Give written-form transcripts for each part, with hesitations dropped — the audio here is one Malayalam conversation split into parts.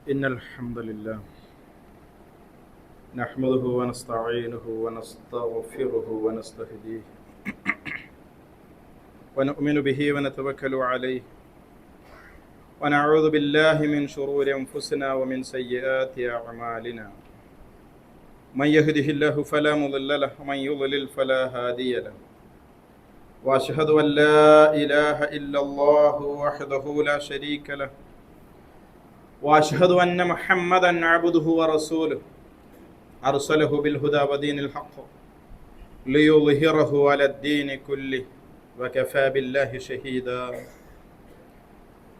إن الحمد لله نحمده ونستعينه ونستغفره ونستهديه ونؤمن به ونتوكل عليه ونعوذ بالله من شرور أنفسنا ومن سيئات أعمالنا من يهده الله فلا مضل له ومن يضلل فلا هادي له وأشهد أن لا إله إلا الله وحده لا شريك له وأشهد أن محمدا عبده ورسوله أرسله بالهدى ودين الحق ليظهره على الدين كله وكفى بالله شهيدا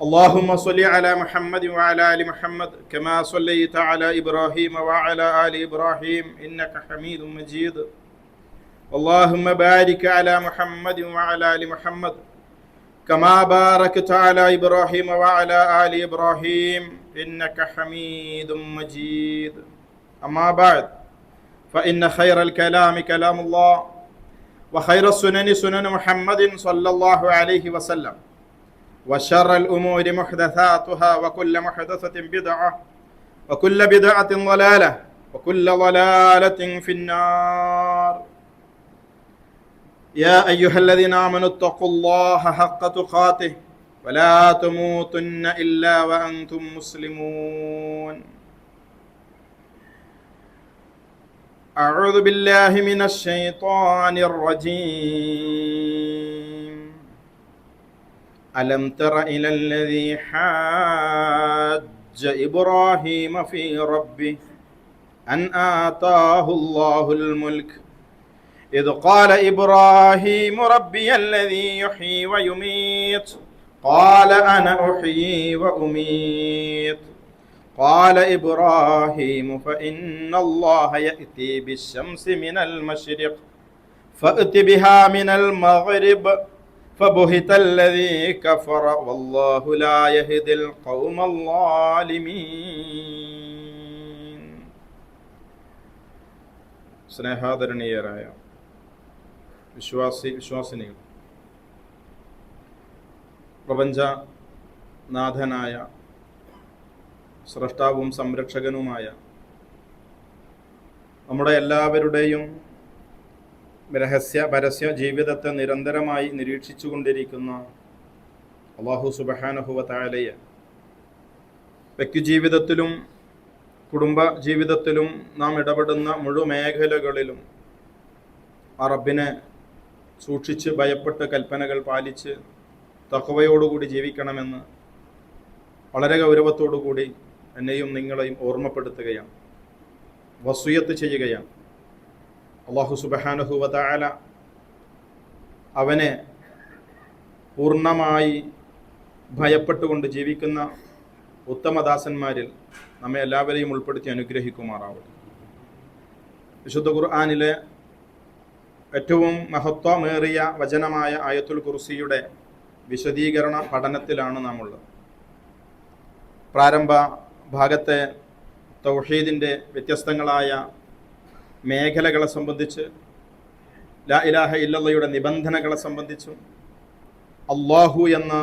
اللهم صل على محمد وعلى آل محمد كما صليت على إبراهيم وعلى آل إبراهيم إنك حميد مجيد اللهم بارك على محمد وعلى آل محمد كما باركت على إبراهيم وعلى آل إبراهيم إنك حميد مجيد أما بعد فإن خير الكلام كلام الله وخير السنن سنن محمد صلى الله عليه وسلم وشر الأمور محدثاتها وكل محدثة بدعة وكل بدعة ضلالة وكل ضلالة في النار يا أيها الذين آمنوا اتقوا الله حق تقاته ولا تموتن إلا وأنتم مسلمون أعوذ بالله من الشيطان الرجيم ألم تر إلى الذي حاج إبراهيم في ربه أن آتاه الله الملك إذ قال إبراهيم ربي الذي يحيي ويميت قال أنا أحيي وأميت قال إبراهيم فإن الله يأتي بالشمس من المشرق فأت بها من المغرب فبهت الذي كفر والله لا يهدي القوم الظالمين. സ്നേഹാദരണീയരായ വിശ്വാസിനികൾ, പ്രപഞ്ചനാഥനായ സ്രഷ്ടാവും സംരക്ഷകനുമായ നമ്മുടെ എല്ലാവരുടെയും പരസ്യ ജീവിതത്തെ നിരന്തരമായി നിരീക്ഷിച്ചു കൊണ്ടിരിക്കുന്ന അല്ലാഹു സുബ്ഹാനഹു വ തആലയെ വ്യക്തിജീവിതത്തിലും കുടുംബ ജീവിതത്തിലും നാം ഇടപെടുന്ന മുഴുമേഖലകളിലും ആ റബ്ബിനെ സൂക്ഷിച്ച് ഭയപ്പെട്ട് കൽപ്പനകൾ പാലിച്ച് തഖ്വയോടുകൂടി ജീവിക്കണമെന്ന് വളരെ ഗൗരവത്തോടുകൂടി എന്നെയും നിങ്ങളെയും ഓർമ്മപ്പെടുത്തുകയാണ്, വസിയത്ത് ചെയ്യുകയാണ്. അല്ലാഹു സുബ്ഹാനഹു വ തആല അവനെ പൂർണ്ണമായി ഭയപ്പെട്ടുകൊണ്ട് ജീവിക്കുന്ന ഉത്തമദാസന്മാരിൽ നമ്മെ എല്ലാവരെയും ഉൾപ്പെടുത്തി അനുഗ്രഹിക്കുമാറാവട്ടെ. വിശുദ്ധ ഖുർആനിലെ ഏറ്റവും മഹത്വമേറിയ വചനമായ ആയത്തുൽ കുർസിയുടെ വിശദീകരണ പഠനത്തിലാണ് നാം ഉള്ളത്. പ്രാരംഭ ഭാഗത്തെ തൗഹീദിൻ്റെ വ്യത്യസ്തങ്ങളായ മേഖലകളെ സംബന്ധിച്ച്, ലാ ഇലാഹ ഇല്ലല്ലാഹയുടെ നിബന്ധനകളെ സംബന്ധിച്ചും, അള്ളാഹു എന്ന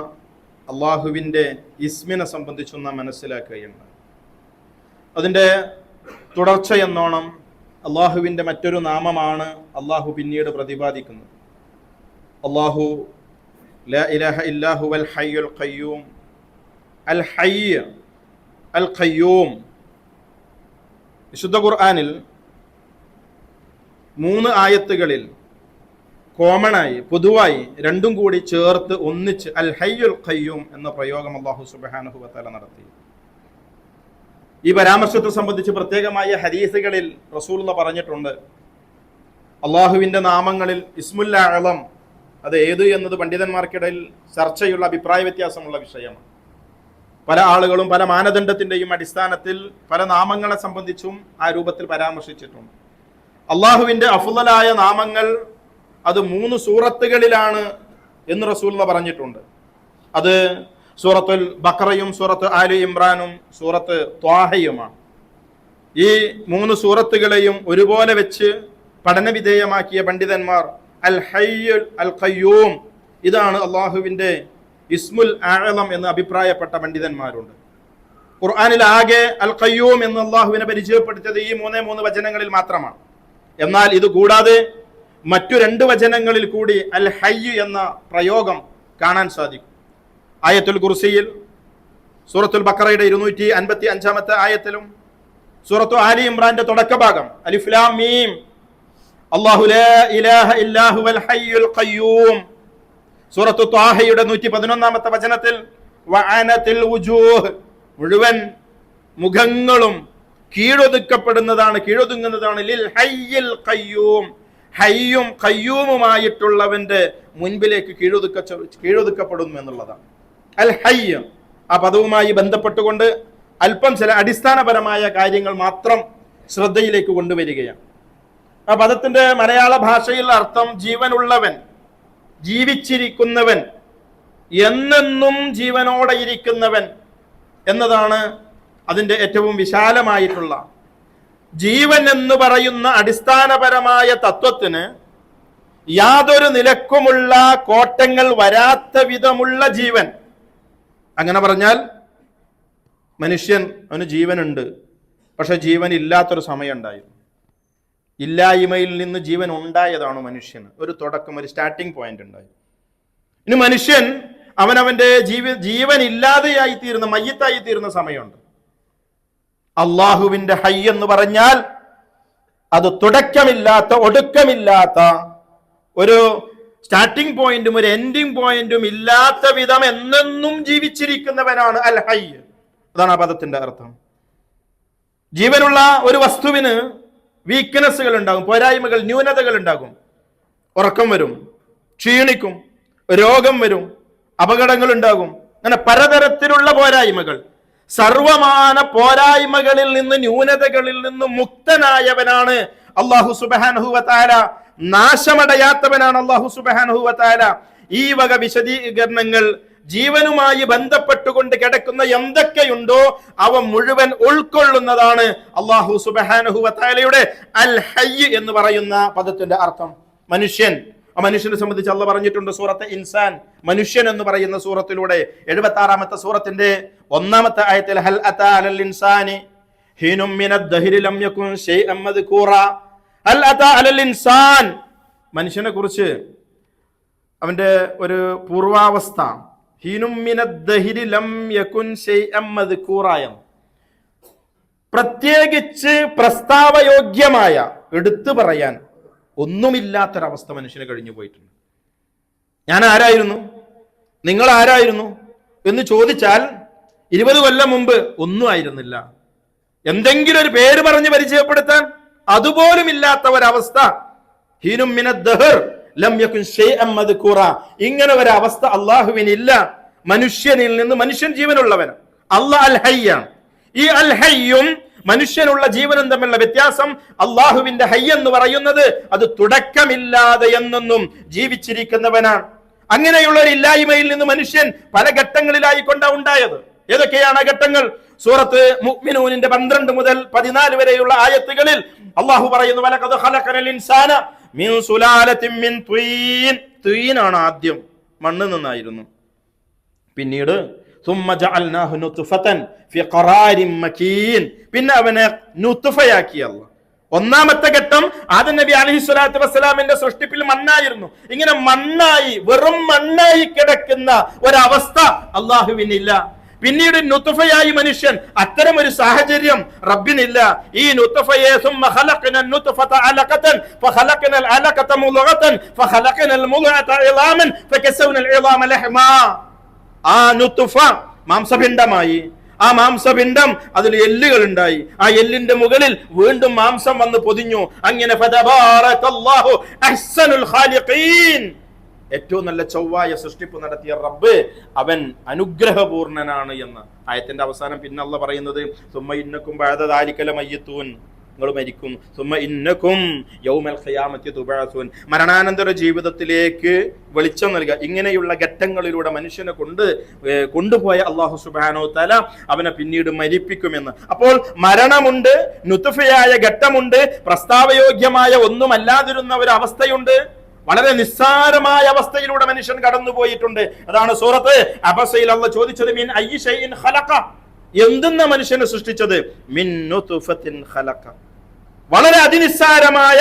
അള്ളാഹുവിൻ്റെ ഇസ്മിനെ സംബന്ധിച്ചും നാം മനസ്സിലാക്കുകയുണ്ട്. അതിൻ്റെ തുടർച്ചയെന്നോണം അള്ളാഹുവിൻ്റെ മറ്റൊരു നാമമാണ് അള്ളാഹു പിന്നീട് പ്രതിപാദിക്കുന്നത്. അള്ളാഹു ലാ ഇലാഹ ഇല്ലാഹു വൽ ഹയ്യുൽ ഖയ്യൂം, അൽ ഹയ്യ് അൽ ഖയ്യൂം. വിശുദ്ധ ഖുർആനിൽ 3 ആയത്തുകളിൽ കോമണായി പൊതുവായി രണ്ടും കൂടി ചേർത്ത് ഒന്നിച്ച് അൽ ഹയ്യുൽ ഖയ്യൂം എന്ന പ്രയോഗം അല്ലാഹു സുബ്ഹാനഹു വ തആല നടത്തി. ഈ പരാമർശത്തെ സംബന്ധിച്ച് പ്രത്യേകമായ ഹദീസുകളിൽ റസൂലുള്ളാഹി പറഞ്ഞിട്ടുണ്ട്. അള്ളാഹുവിൻ്റെ നാമങ്ങളിൽ ഇസ്മുൽ അഅ്ളം അത് ഏത് എന്നത് പണ്ഡിതന്മാർക്കിടയിൽ ചർച്ചയുള്ള അഭിപ്രായ വ്യത്യാസമുള്ള വിഷയമാണ്. പല ആളുകളും പല മാനദണ്ഡത്തിൻ്റെയും അടിസ്ഥാനത്തിൽ പല നാമങ്ങളെ സംബന്ധിച്ചും ആ രൂപത്തിൽ പരാമർശിച്ചിട്ടുണ്ട്. അള്ളാഹുവിൻ്റെ അഫ്ളലായ നാമങ്ങൾ അത് 3 സൂറത്തുകളിലാണ് എന്ന് റസൂലുള്ളാഹി പറഞ്ഞിട്ടുണ്ട്. അത് സൂറത്തുൽ ബഖറയും സൂറത്ത് ആലി ഇമ്രാനും സൂറത്ത് ത്വാഹയുമാണ്. ഈ 3 സൂറത്തുകളെയും ഒരുപോലെ വെച്ച് പഠനവിധേയമാക്കിയ പണ്ഡിതന്മാർ അൽ ഹയ്യുൽ അൽ ഖയ്യൂം ഇതാണ് അള്ളാഹുവിൻ്റെ ഇസ്മുൽ അഅ്ളം എന്ന് അഭിപ്രായപ്പെട്ട പണ്ഡിതന്മാരുണ്ട്. ഖുർആനിൽ ആകെ അൽ ഖയ്യൂം എന്ന് അള്ളാഹുവിനെ പരിചയപ്പെടുത്തിയത് ഈ മൂന്ന് വചനങ്ങളിൽ മാത്രമാണ്. എന്നാൽ ഇത് കൂടാതെ മറ്റു 2 വചനങ്ങളിൽ കൂടി അൽ ഹയ്യ് എന്ന പ്രയോഗം കാണാൻ സാധിക്കും. ആയത്തുൽ കുർസിയിൽ, സൂറത്തുൽ ബഖറയുടെ 255 ആയത്തിലും, സൂറത്തു ആലി ഇമ്രാന്റെ തുടക്കഭാഗം അലിഫ് ലാം മീം അല്ലാഹു ലാ ഇലാഹ ഇല്ലാ ഹുവൽ ഹയ്യുൽ ഖയ്യൂം, സൂറത്തു ത്വാഹയുടെ 111 വചനത്തിൽ വഅനതിൽ വുജൂഹ്, മുഴുവൻ മുഖങ്ങളും കീഴൊതുങ്ങുന്നതാണ് ലിൽ ഹയ്യിൽ ഖയ്യൂം, ഹയ്യും ഖയ്യൂമുമായിട്ടുള്ളവന്റെ മുൻപിലേക്ക് കീഴൊതുക്കപ്പെടുന്നു എന്നുള്ളതാണ്. അൽ ഹയ്യ് ആ പദവുമായി ബന്ധപ്പെട്ടുകൊണ്ട് അല്പം ചില അടിസ്ഥാനപരമായ കാര്യങ്ങൾ മാത്രം ശ്രദ്ധയിലേക്ക് കൊണ്ടുവരികയാണ്. ആ പദത്തിന്റെ മലയാള ഭാഷയിൽ അർത്ഥം ജീവനുള്ളവൻ, ജീവിച്ചിരിക്കുന്നവൻ, എന്നെന്നും ജീവനോടെ ഇരിക്കുന്നവൻ എന്നതാണ് അതിന്റെ ഏറ്റവും വിശാലമായിട്ടുള്ള. ജീവൻ എന്ന് പറയുന്ന അടിസ്ഥാനപരമായ തത്വത്തിന് യാതൊരു നിലക്കുമുള്ള കോട്ടങ്ങൾ വരാത്ത വിധമുള്ള ജീവൻ. അങ്ങനെ പറഞ്ഞാൽ മനുഷ്യൻ, അവന് ജീവനുണ്ട്, പക്ഷെ ജീവൻ ഇല്ലാത്തൊരു സമയം ഉണ്ടായിരുന്നു. ഇല്ലായ്മയിൽ നിന്ന് ജീവൻ ഉണ്ടായതാണ് മനുഷ്യന് ഒരു തുടക്കം, ഒരു സ്റ്റാർട്ടിംഗ് പോയിന്റ് ഉണ്ടായി. ഇനി മനുഷ്യൻ അവനവന്റെ ജീവൻ ഇല്ലാതെയായി തീരുന്ന, മയ്യത്തായി തീരുന്ന സമയമുണ്ട്. അള്ളാഹുവിന്റെ ഹയ്യ് എന്ന് പറഞ്ഞാൽ അത് തുടക്കമില്ലാത്ത, ഒടുക്കമില്ലാത്ത, ഒരു സ്റ്റാർട്ടിംഗ് പോയിന്റും ഒരു എൻഡിങ് പോയിന്റും ഇല്ലാത്ത വിധം എന്നെന്നും ജീവിച്ചിരിക്കുന്നവനാണ് അൽ ഹയ്യ്. അതാണ് ആ പദത്തിന്റെ അർത്ഥം. ജീവനുള്ള ഒരു വസ്തുവിന് വീക്ക്നെസ്സുകൾ ഉണ്ടാകും, പോരായ്മകൾ, ന്യൂനതകൾ ഉണ്ടാകും. ഉറക്കം വരും, ക്ഷീണിക്കും, രോഗം വരും, അപകടങ്ങൾ ഉണ്ടാകും. അങ്ങനെ പലതരത്തിലുള്ള പോരായ്മകൾ. സർവമാന പോരായ്മകളിൽ നിന്ന്, ന്യൂനതകളിൽ നിന്ന് മുക്തനായവനാണ് അല്ലാഹു സുബ്ഹാനഹു വ തആല. നാശമടയാത്തവനാണ് അല്ലാഹു സുബ്ഹാനഹു വ തആല. ഈ വക വിശദീകരണങ്ങൾ ജീവനുമായി ബന്ധപ്പെട്ടുകൊണ്ട് കിടക്കുന്ന എന്തൊക്കെയുണ്ടോ അവ മുഴുവൻ ഉൾക്കൊള്ളുന്നതാണ് അല്ലാഹു സുബ്ഹാനഹു വ തആലയുടെ അൽ ഹയ്യ് എന്ന് പറയുന്ന പദത്തിന്റെ അർത്ഥം. മനുഷ്യൻ, ആ മനുഷ്യനെ സംബന്ധിച്ച് അള്ളാഹ് പറഞ്ഞിട്ടുണ്ട് സൂറത്ത് ഇൻസാൻ, മനുഷ്യൻ എന്ന് പറയുന്ന സൂറത്തിലൂടെ 76-ാമത്തെ സൂറത്തിന്റെ 1-ാമത്തെ ആയത്തിൽ ഹൽ അതാ അലൽ ഇൻസാനി ഹീനും മിനദ് ദഹ്രി ലം യകുൻ ശൈഅൻ മദ്കൂറ. ഹൽ അതാ അലൽ ഇൻസാൻ, മനുഷ്യനെ കുറിച്ച് അവന്റെ ഒരു പൂർവാവസ്ഥ, ഹീനും മിനദ് ദഹ്രി ലം യകുൻ ശൈഅൻ മദ്കൂറ, പ്രത്യേകിച്ച് പ്രസ്താവയോഗ്യമായ, എടുത്തു പറയാൻ ഒന്നുമില്ലാത്തൊരവസ്ഥ മനുഷ്യന് കഴിഞ്ഞു പോയിട്ടുണ്ട്. ഞാൻ ആരായിരുന്നു, നിങ്ങൾ ആരായിരുന്നു എന്ന് ചോദിച്ചാൽ 20 കൊല്ലം മുമ്പ് ഒന്നും ആയിരുന്നില്ല. എന്തെങ്കിലും ഒരു പേര് പറഞ്ഞ് പരിചയപ്പെടുത്താൻ അതുപോലും ഇല്ലാത്ത ഒരവസ്ഥ. ഹീനും മിനദ് ദഹർ ലം യകുൻ ശൈഅൻ മദ്കൂറ. ഇങ്ങനെ ഒരവസ്ഥ അള്ളാഹുവിനില്ല. മനുഷ്യനിൽ നിന്ന്, മനുഷ്യൻ ജീവനുള്ളവൻ, അല്ലാഹ് അൽ ഹയ്യാണ്. ഈ അൽ ഹയ്യും മനുഷ്യനുള്ള ജീവനും തമ്മിലുള്ള വ്യത്യാസം, അള്ളാഹുവിന്റെ ഹയ്യ് എന്ന് പറയുന്നത് അത് തുടക്കമില്ലാതെ എന്നൊന്നും ജീവിച്ചിരിക്കുന്നവനാണ്. അങ്ങനെയുള്ള ഒരു ഇല്ലായ്മയിൽ നിന്ന് മനുഷ്യൻ പല ഘട്ടങ്ങളിലായിക്കൊണ്ടാണ് ഉണ്ടായത്. ഏതൊക്കെയാണ് ആ ഘട്ടങ്ങൾ? സൂറത്ത് മുഅ്മിനൂനിന്റെ 12 മുതൽ 14 വരെയുള്ള ആയത്തുകളിൽ അള്ളാഹു പറയുന്നു, വലഖദ് ഖലഖനൽ ഇൻസാന മിൻ സുലാലത്തിൻ മിൻ ത്വീൻ. ത്വീനാണ് ആദ്യം, മണ്ണിൽ നിന്നായിരുന്നു. പിന്നീട് ثم جعلناه نطفة في قرار مكين, പിന്നെ അവനെ നുത്ഫയാക്കി അല്ലാഹ്. 1-ാമത്തെ ഘട്ടം ആദം നബി അലൈഹിസ്സലാത്തു വസ്സലാമിന്റെ സൃഷ്ടിപ്പിൽ മണ്ണായിരുന്നു. ഇങ്ങനെ മണ്ണായി, വെറും മണ്ണായി കിടക്കുന്ന ഒരവസ്ഥ അള്ളാഹുവിനില്ല. പിന്നീട് നുത്ഫയായി മനുഷ്യൻ. അത്തരം ഒരു സാഹചര്യം റബ്ബിനില്ല. ഈ നുത്ഫയെ ثم خلقنا النطفة علقة فخلقنا العلقة مضغة فخلقنا المضغة عظاما فكسونا العظام لحما. ആ നുത്ഫ മാംസപിണ്ഡമായി. ആ മാംസപിണ്ഡം അതിൽ എല്ലുകൾ ഉണ്ടായി. ആ എല്ലിന്റെ മുകളിൽ വീണ്ടും മാംസം വന്ന് പൊതിഞ്ഞു. അങ്ങനെ ഫതബാറകല്ലാഹു അഹ്സനുൽ ഖാലിഖീൻ, ഏറ്റവും നല്ല ചൊവ്വായ സൃഷ്ടിപ്പ് നടത്തിയ റബ്ബ് അവൻ അനുഗ്രഹപൂർണനാണ് എന്ന് ആയത്തിന്റെ അവസാനം പിന്നെ അല്ലാഹ് പറയുന്നത്, സുമ്മ ഇന്നക്കും ബഅദ ദാലിക ലമയ്യിതൂൻ, നിങ്ങൾ മരിക്കും. സുമ്മ ഇന്നക്കും യൗമൽ ഖിയാമത്തി തുബഅസൂൻ, മരണാനന്തര ജീവിതത്തിലേക്ക് വെളിച്ചം നൽകുക. ഇങ്ങനെയുള്ള ഘട്ടങ്ങളിലൂടെ മനുഷ്യനെ കൊണ്ടുപോയ അല്ലാഹു സുബ്ഹാനഹു വ തആല അവനെ പിന്നീട് മരിപ്പിക്കുമെന്ന്. അപ്പോൾ മരണമുണ്ട്, നുത്ഫയായ ഘട്ടമുണ്ട്, പ്രസ്താവയോഗ്യമായ ഒന്നുമല്ലാതിരുന്ന ഒരു അവസ്ഥയുണ്ട്, വളരെ നിസ്സാരമായ അവസ്ഥയിലൂടെ മനുഷ്യൻ കടന്നുപോയിട്ടുണ്ട്. അതാണ് സൂറത്ത് അബസയിൽ അല്ലാഹ് ചോദിച്ചത്, മിൻ അയ്യി ഷൈഇൻ ഖലഖ, എന്തെന്ന മനുഷ്യനെ സൃഷ്ടിച്ചത്? മിൻ നുത്ഫത്തിൻ ഖലഖ. വളരെ അതിനിസ്സാരമായ,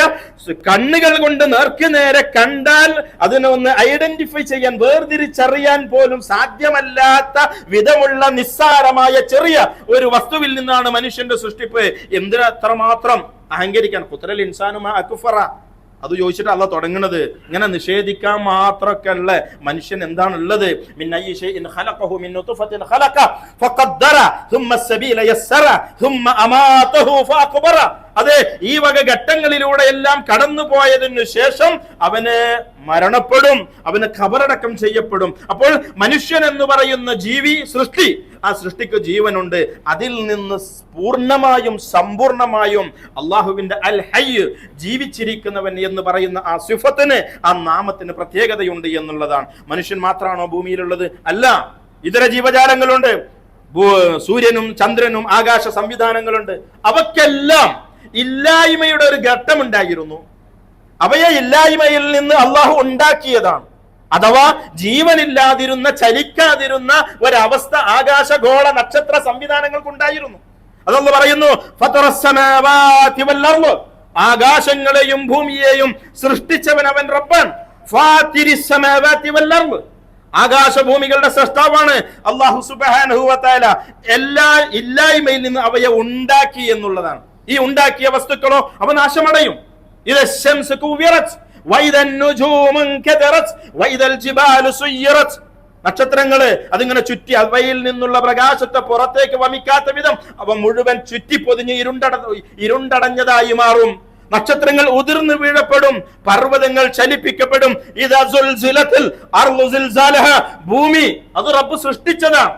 കണ്ണുകൾ കൊണ്ട് നേർക്ക് നേരെ കണ്ടാൽ അതിനെ ഒന്ന് ഐഡന്റിഫൈ ചെയ്യാൻ, വേർതിരിച്ചറിയാൻ പോലും സാധ്യമല്ലാത്ത വിധമുള്ള നിസ്സാരമായ ചെറിയ ഒരു വസ്തുവിൽ നിന്നാണ് മനുഷ്യന്റെ സൃഷ്ടിപ്പ്. എന്തിനാ അത്രമാത്രം അഹങ്കരിക്കാൻ? ഖുത്റൽ ഇൻസാനു മാ അക്ഫറ, അത് ചോദിച്ചിട്ട് അല്ല തുടങ്ങുന്നത്. ഇങ്ങനെ നിഷേധിക്കാൻ മാത്രമൊക്കെ ഉള്ള മനുഷ്യൻ എന്താണ് ഉള്ളത്? മിൻ അയ്യി ശൈഇൻ ഖലഖഹു മിൻ നുത്ഫത്തിൻ ഖലഖ ഫഖദ്ദറ ثم السبيل يسر ثم അമാതഹു ഫഅഖബറ. അതെ, ഈ വക ഘട്ടങ്ങളിലൂടെ എല്ലാം കടന്നു പോയതിനു ശേഷം അവന് മരണപ്പെടും, അവന് ഖബറടക്കം ചെയ്യപ്പെടും. അപ്പോൾ മനുഷ്യൻ എന്ന് പറയുന്ന ജീവി, സൃഷ്ടി, ആ സൃഷ്ടിക്ക് ജീവനുണ്ട്. അതിൽ നിന്ന് പൂർണ്ണമായും സമ്പൂർണമായും അള്ളാഹുവിന്റെ അൽ ഹയ്യ്, ജീവിച്ചിരിക്കുന്നവൻ എന്ന് പറയുന്ന ആ സിഫത്തിന്, ആ നാമത്തിന് പ്രത്യേകതയുണ്ട് എന്നുള്ളതാണ്. മനുഷ്യൻ മാത്രമാണോ ഭൂമിയിലുള്ളത്? അല്ല, ഇതര ജീവജാലങ്ങളുണ്ട്. സൂര്യനും ചന്ദ്രനും ആകാശ സംവിധാനങ്ങളുണ്ട്. അവക്കെല്ലാം ഇല്ലായ്മയുടെ ഒരു ഘട്ടമുണ്ടായിരുന്നു. അവയെ ഇല്ലായ്മയിൽ നിന്ന് അള്ളാഹു ഉണ്ടാക്കിയതാണ്. അഥവാ ജീവനില്ലാതിരുന്ന, ചലിക്കാതിരുന്ന ഒരവസ്ഥ ആകാശഗോള നക്ഷത്ര സംവിധാനങ്ങൾക്കുണ്ടായിരുന്നു. അതല്ല പറയുന്നു, ഫതറസ്സമാവാതി വൽ-അർള്, ആകാശങ്ങളെയും ഭൂമിയെയും സൃഷ്ടിച്ചവൻ അവൻ റബ്ബാൻ. ഫാതിരിസ്സമാവാതി വൽ-അർള്, ആകാശഭൂമികളുടെ സൃഷ്ടാവാണ് അല്ലാഹു സുബ്ഹാനഹു വ തആല. എല്ലാ ഇല്ലായ്മയിൽ നിന്ന് അവയെ ഉണ്ടാക്കി എന്നുള്ളതാണ്. ഈ ഉണ്ടാക്കിയ വസ്തുക്കളോ അവ നാശമടയും. ഇദ ശംസു കുവിറത് വഇദ നുജൂമു കദറത് വഇദ ജിബാലു സുയ്യിറത്, നക്ഷത്രങ്ങള് അതിങ്ങനെ ചുറ്റി അവയിൽ നിന്നുള്ള പ്രകാശത്തെ പുറത്തേക്ക് വമിക്കാത്ത വിധം അവ മുഴുവൻ ചുറ്റി പൊതിഞ്ഞ് ഇരുണ്ടടഞ്ഞതായി മാറും. നക്ഷത്രങ്ങൾ ഉതിർന്നു വീഴപ്പെടും, പർവ്വതങ്ങൾ ചലിപ്പിക്കപ്പെടും. ഇദാ സുൽസിലത്തിൽ അർളു സിൽസാലഹ, ഭൂമി അത് റബ്ബ് സൃഷ്ടിച്ചതാണ്.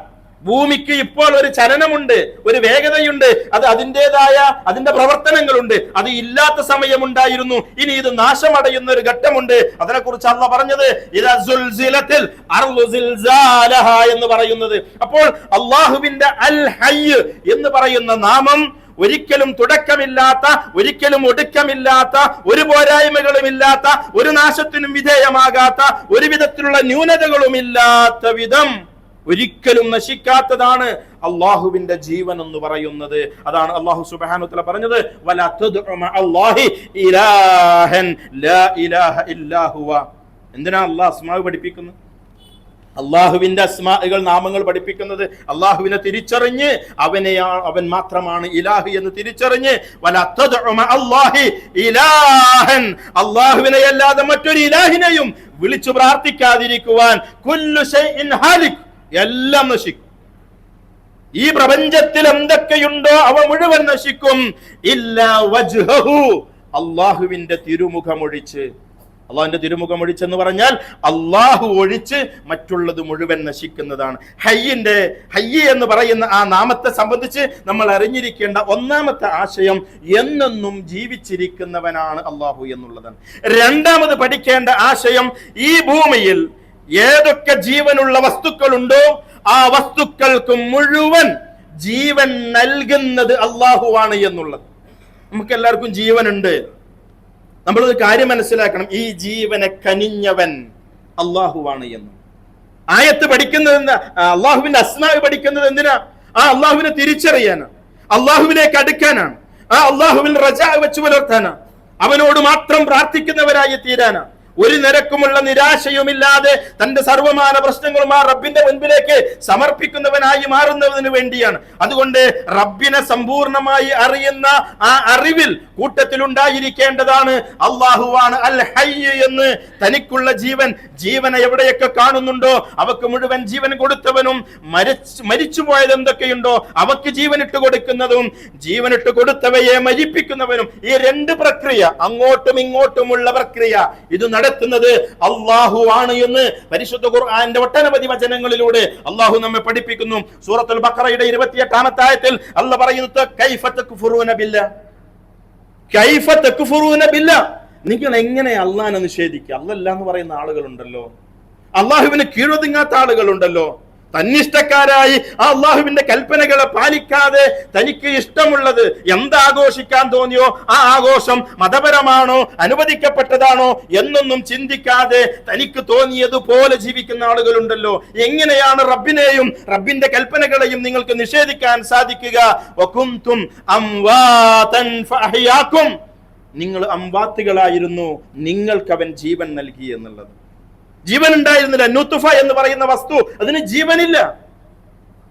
ഭൂമിക്ക് ഇപ്പോൾ ഒരു ചലനമുണ്ട്, ഒരു വേഗതയുണ്ട്, അത് അതിന്റെ പ്രവർത്തനങ്ങളുണ്ട്. അത് ഇല്ലാത്ത സമയമുണ്ടായിരുന്നു. ഇനി ഇത് നാശമടയുന്ന ഒരു ഘട്ടമുണ്ട്. അതിനെക്കുറിച്ച് അല്ലാഹ് പറഞ്ഞത് ഇദാ സുൽസിലത്തിൽ അർളു സിൽസാലഹ എന്ന് പറയുന്നത്. അപ്പോൾ അല്ലാഹുവിന്റെ അൽ ഹയ്യ് എന്ന് പറയുന്ന നാമം ഒരിക്കലും തുടക്കമില്ലാത്ത, ഒരിക്കലും ഒടുക്കമില്ലാത്ത, ഒരു പോരായ്മകളുമില്ലാത്ത, ഒരു നാശത്തിനും വിധേയമാകാത്ത, ഒരു വിധത്തിലുള്ള ന്യൂനതകളുമില്ലാത്ത വിധം ഒരിക്കലും നശിക്കാത്തതാണ് അള്ളാഹുവിന്റെ ജീവൻ എന്ന് പറയുന്നത്. അതാണ് അള്ളാഹു സുബ്ഹാനഹു വ തആല പറഞ്ഞത്, വലാ തദ്ഉ മഅല്ലാഹി ഇലാഹൻ ലാ ഇലാഹ ഇല്ലാ ഹുവ. എന്തിനാ അള്ളാഹ് അസ്മാവ് പഠിപ്പിക്കുന്നത്? അള്ളാഹുവിന്റെ അസ്മാകൾ, നാമങ്ങൾ പഠിപ്പിക്കുന്നത് അള്ളാഹുവിനെ തിരിച്ചറിഞ്ഞ് അവൻ മാത്രമാണ് ഇലാഹ് എന്ന് തിരിച്ചറിഞ്ഞ്, വലാ തദ്ഉ മഅല്ലാഹി ഇലാഹൻ, അള്ളാഹുവിനെ അല്ലാതെ മറ്റൊരു ഇലാഹിനെയും വിളിച്ചു പ്രാർത്ഥിക്കാതിരിക്കുവാൻ. കുല്ലു ശൈഇൻ ഹാലിക്, എല്ലാം നശിക്കും. ഈ പ്രപഞ്ചത്തിൽ എന്തൊക്കെയുണ്ടോ അവ മുഴുവൻ നശിക്കും. ഇല്ലാ വജ്ഹഹു, അള്ളാഹുവിന്റെ തിരുമുഖമൊഴിച്ച്. അള്ളാഹുവിന്റെ തിരുമുഖമൊഴിച്ചെന്ന് പറഞ്ഞാൽ അള്ളാഹു ഒഴിച്ച് മറ്റുള്ളത് മുഴുവൻ നശിക്കുന്നതാണ്. ഹയ്യ് എന്ന് പറയുന്ന ആ നാമത്തെ സംബന്ധിച്ച് നമ്മൾ അറിഞ്ഞിരിക്കേണ്ട ഒന്നാമത്തെ ആശയം, എന്നെന്നും ജീവിച്ചിരിക്കുന്നവനാണ് അള്ളാഹു എന്നുള്ളതാണ്. രണ്ടാമത് പഠിക്കേണ്ട ആശയം, ഈ ഭൂമിയിൽ ഏതൊക്കെ ജീവനുള്ള വസ്തുക്കളുണ്ടോ ആ വസ്തുക്കൾക്ക് മുഴുവൻ ജീവൻ നൽകുന്നത് അള്ളാഹുവാണ് എന്നുള്ളത്. നമുക്ക് എല്ലാവർക്കും ജീവനുണ്ട്. നമ്മളൊരു കാര്യം മനസ്സിലാക്കണം, ഈ ജീവനെ കനിഞ്ഞവൻ അള്ളാഹുവാണ് എന്ന്. ആയത്ത് പഠിക്കുന്നത്, അള്ളാഹുവിന്റെ അസ്മാ പഠിക്കുന്നത് എന്തിനാ? ആ അള്ളാഹുവിനെ തിരിച്ചറിയാനാണ്, അള്ളാഹുവിലേക്ക് അടുക്കാനാണ്, ആ അള്ളാഹുവിൽ റജാ വെച്ചു പുലർത്താനാണ്, അവനോട് മാത്രം പ്രാർത്ഥിക്കുന്നവരായി തീരാനാണ്. ഒരു നിരക്കുമുള്ള നിരാശയുമില്ലാതെ തന്റെ സർവമാന പ്രശ്നങ്ങളും ആ റബ്ബിന്റെ മുൻപിലേക്ക് സമർപ്പിക്കുന്നവനായി മാറുന്നതിന് വേണ്ടിയാണ്. അതുകൊണ്ട് റബ്ബിനെ സമ്പൂർണമായി അറിയുന്ന ആ അറിവിൽ കൂട്ടത്തിൽ ഉണ്ടായിരിക്കേണ്ടതാണ് അള്ളാഹുവാണ് അൽ ഹയ്യ് എന്ന്. തനിക്കുള്ള ജീവനെ എവിടെയൊക്കെ കാണുന്നുണ്ടോ അവക്ക് മുഴുവൻ ജീവൻ കൊടുത്തവനും, മരിച്ചുപോയത് എന്തൊക്കെയുണ്ടോ അവക്ക് ജീവനിട്ട് കൊടുക്കുന്നതും, ജീവനിട്ട് കൊടുത്തവയെ മരിപ്പിക്കുന്നവനും. ഈ രണ്ട് പ്രക്രിയ, അങ്ങോട്ടും ഇങ്ങോട്ടുമുള്ള പ്രക്രിയ, ഇത് നടത്തുന്നത് അള്ളാഹു ആണ് എന്ന് പരിശുദ്ധ ഖുർആന്റെ ഒട്ടനവധി വചനങ്ങളിലൂടെ അള്ളാഹു നമ്മെ പഠിപ്പിക്കുന്നു. സൂറത്തുൽ ബഖറയുടെ 28-ാമത്തെ ആയത്തിൽ അല്ലാഹ് പറയുന്നത്, കൈഫ തക്ഫുറൂന ബില്ലാഹ്, കൈഫ തക്ഫുറൂന ബില്ലാഹ്, നിങ്ങൾ എങ്ങനെ അള്ളാഹനെ നിഷേധിക്കുക? അല്ലാഹ് എന്ന് പറയുന്ന ആളുകളുണ്ടല്ലോ, അള്ളാഹുവിന് കീഴൊതുങ്ങാത്ത ആളുകളുണ്ടല്ലോ. തന്നിഷ്ടക്കാരായി ആ അള്ളാഹുവിന്റെ കൽപ്പനകളെ പാലിക്കാതെ തനിക്ക് ഇഷ്ടമുള്ളത് എന്താഘോഷിക്കാൻ തോന്നിയോ ആ ആഘോഷം മതപരമാണോ അനുവദിക്കപ്പെട്ടതാണോ എന്നൊന്നും ചിന്തിക്കാതെ തനിക്ക് തോന്നിയതുപോലെ ജീവിക്കുന്ന ആളുകളുണ്ടല്ലോ. എങ്ങനെയാണ് റബ്ബിനെയും റബ്ബിന്റെ കൽപ്പനകളെയും നിങ്ങൾക്ക് നിഷേധിക്കാൻ സാധിക്കുക? വകുന്തും അംവാതൻ ഫഅഹ്യാകും, നിങ്ങൾ അംവാത്തുകളായിരുന്നു, നിങ്ങൾക്ക് അവൻ ജീവൻ നൽകി എന്നുള്ളത്. ജീവൻ ഉണ്ടായിരുന്നില്ല. നുത്ഫ എന്ന് പറയുന്ന വസ്തു, അതിന് ജീവനില്ല.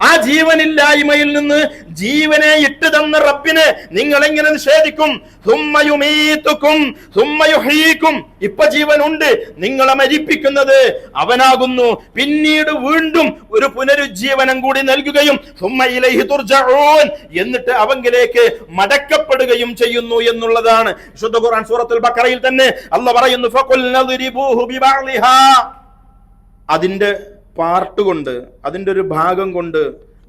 ആ ജീവനില്ലായ്മയിൽ നിന്ന് ജീവനെ ഇട്ട് തന്ന റബ്ബിനെ നിങ്ങൾ എങ്ങനെ നിഷേധിക്കും? ഇപ്പൊ ജീവനുണ്ട്, നിങ്ങളെ മരിപ്പിക്കുന്നത് അവനാകുന്നു, പിന്നീട് വീണ്ടും ഒരു പുനരുജ്ജീവനം കൂടി നൽകുകയും എന്നിട്ട് അവങ്കിലേക്ക് മടക്കപ്പെടുകയും ചെയ്യുന്നു എന്നുള്ളതാണ്. വിശുദ്ധ ഖുർആൻ സൂറത്തുൽ ബഖറയിൽ തന്നെ അല്ലാഹു പറയുന്നു, അതിന്റെ പാർട്ട് കൊണ്ട്, അതിന്റെ ഒരു ഭാഗം കൊണ്ട്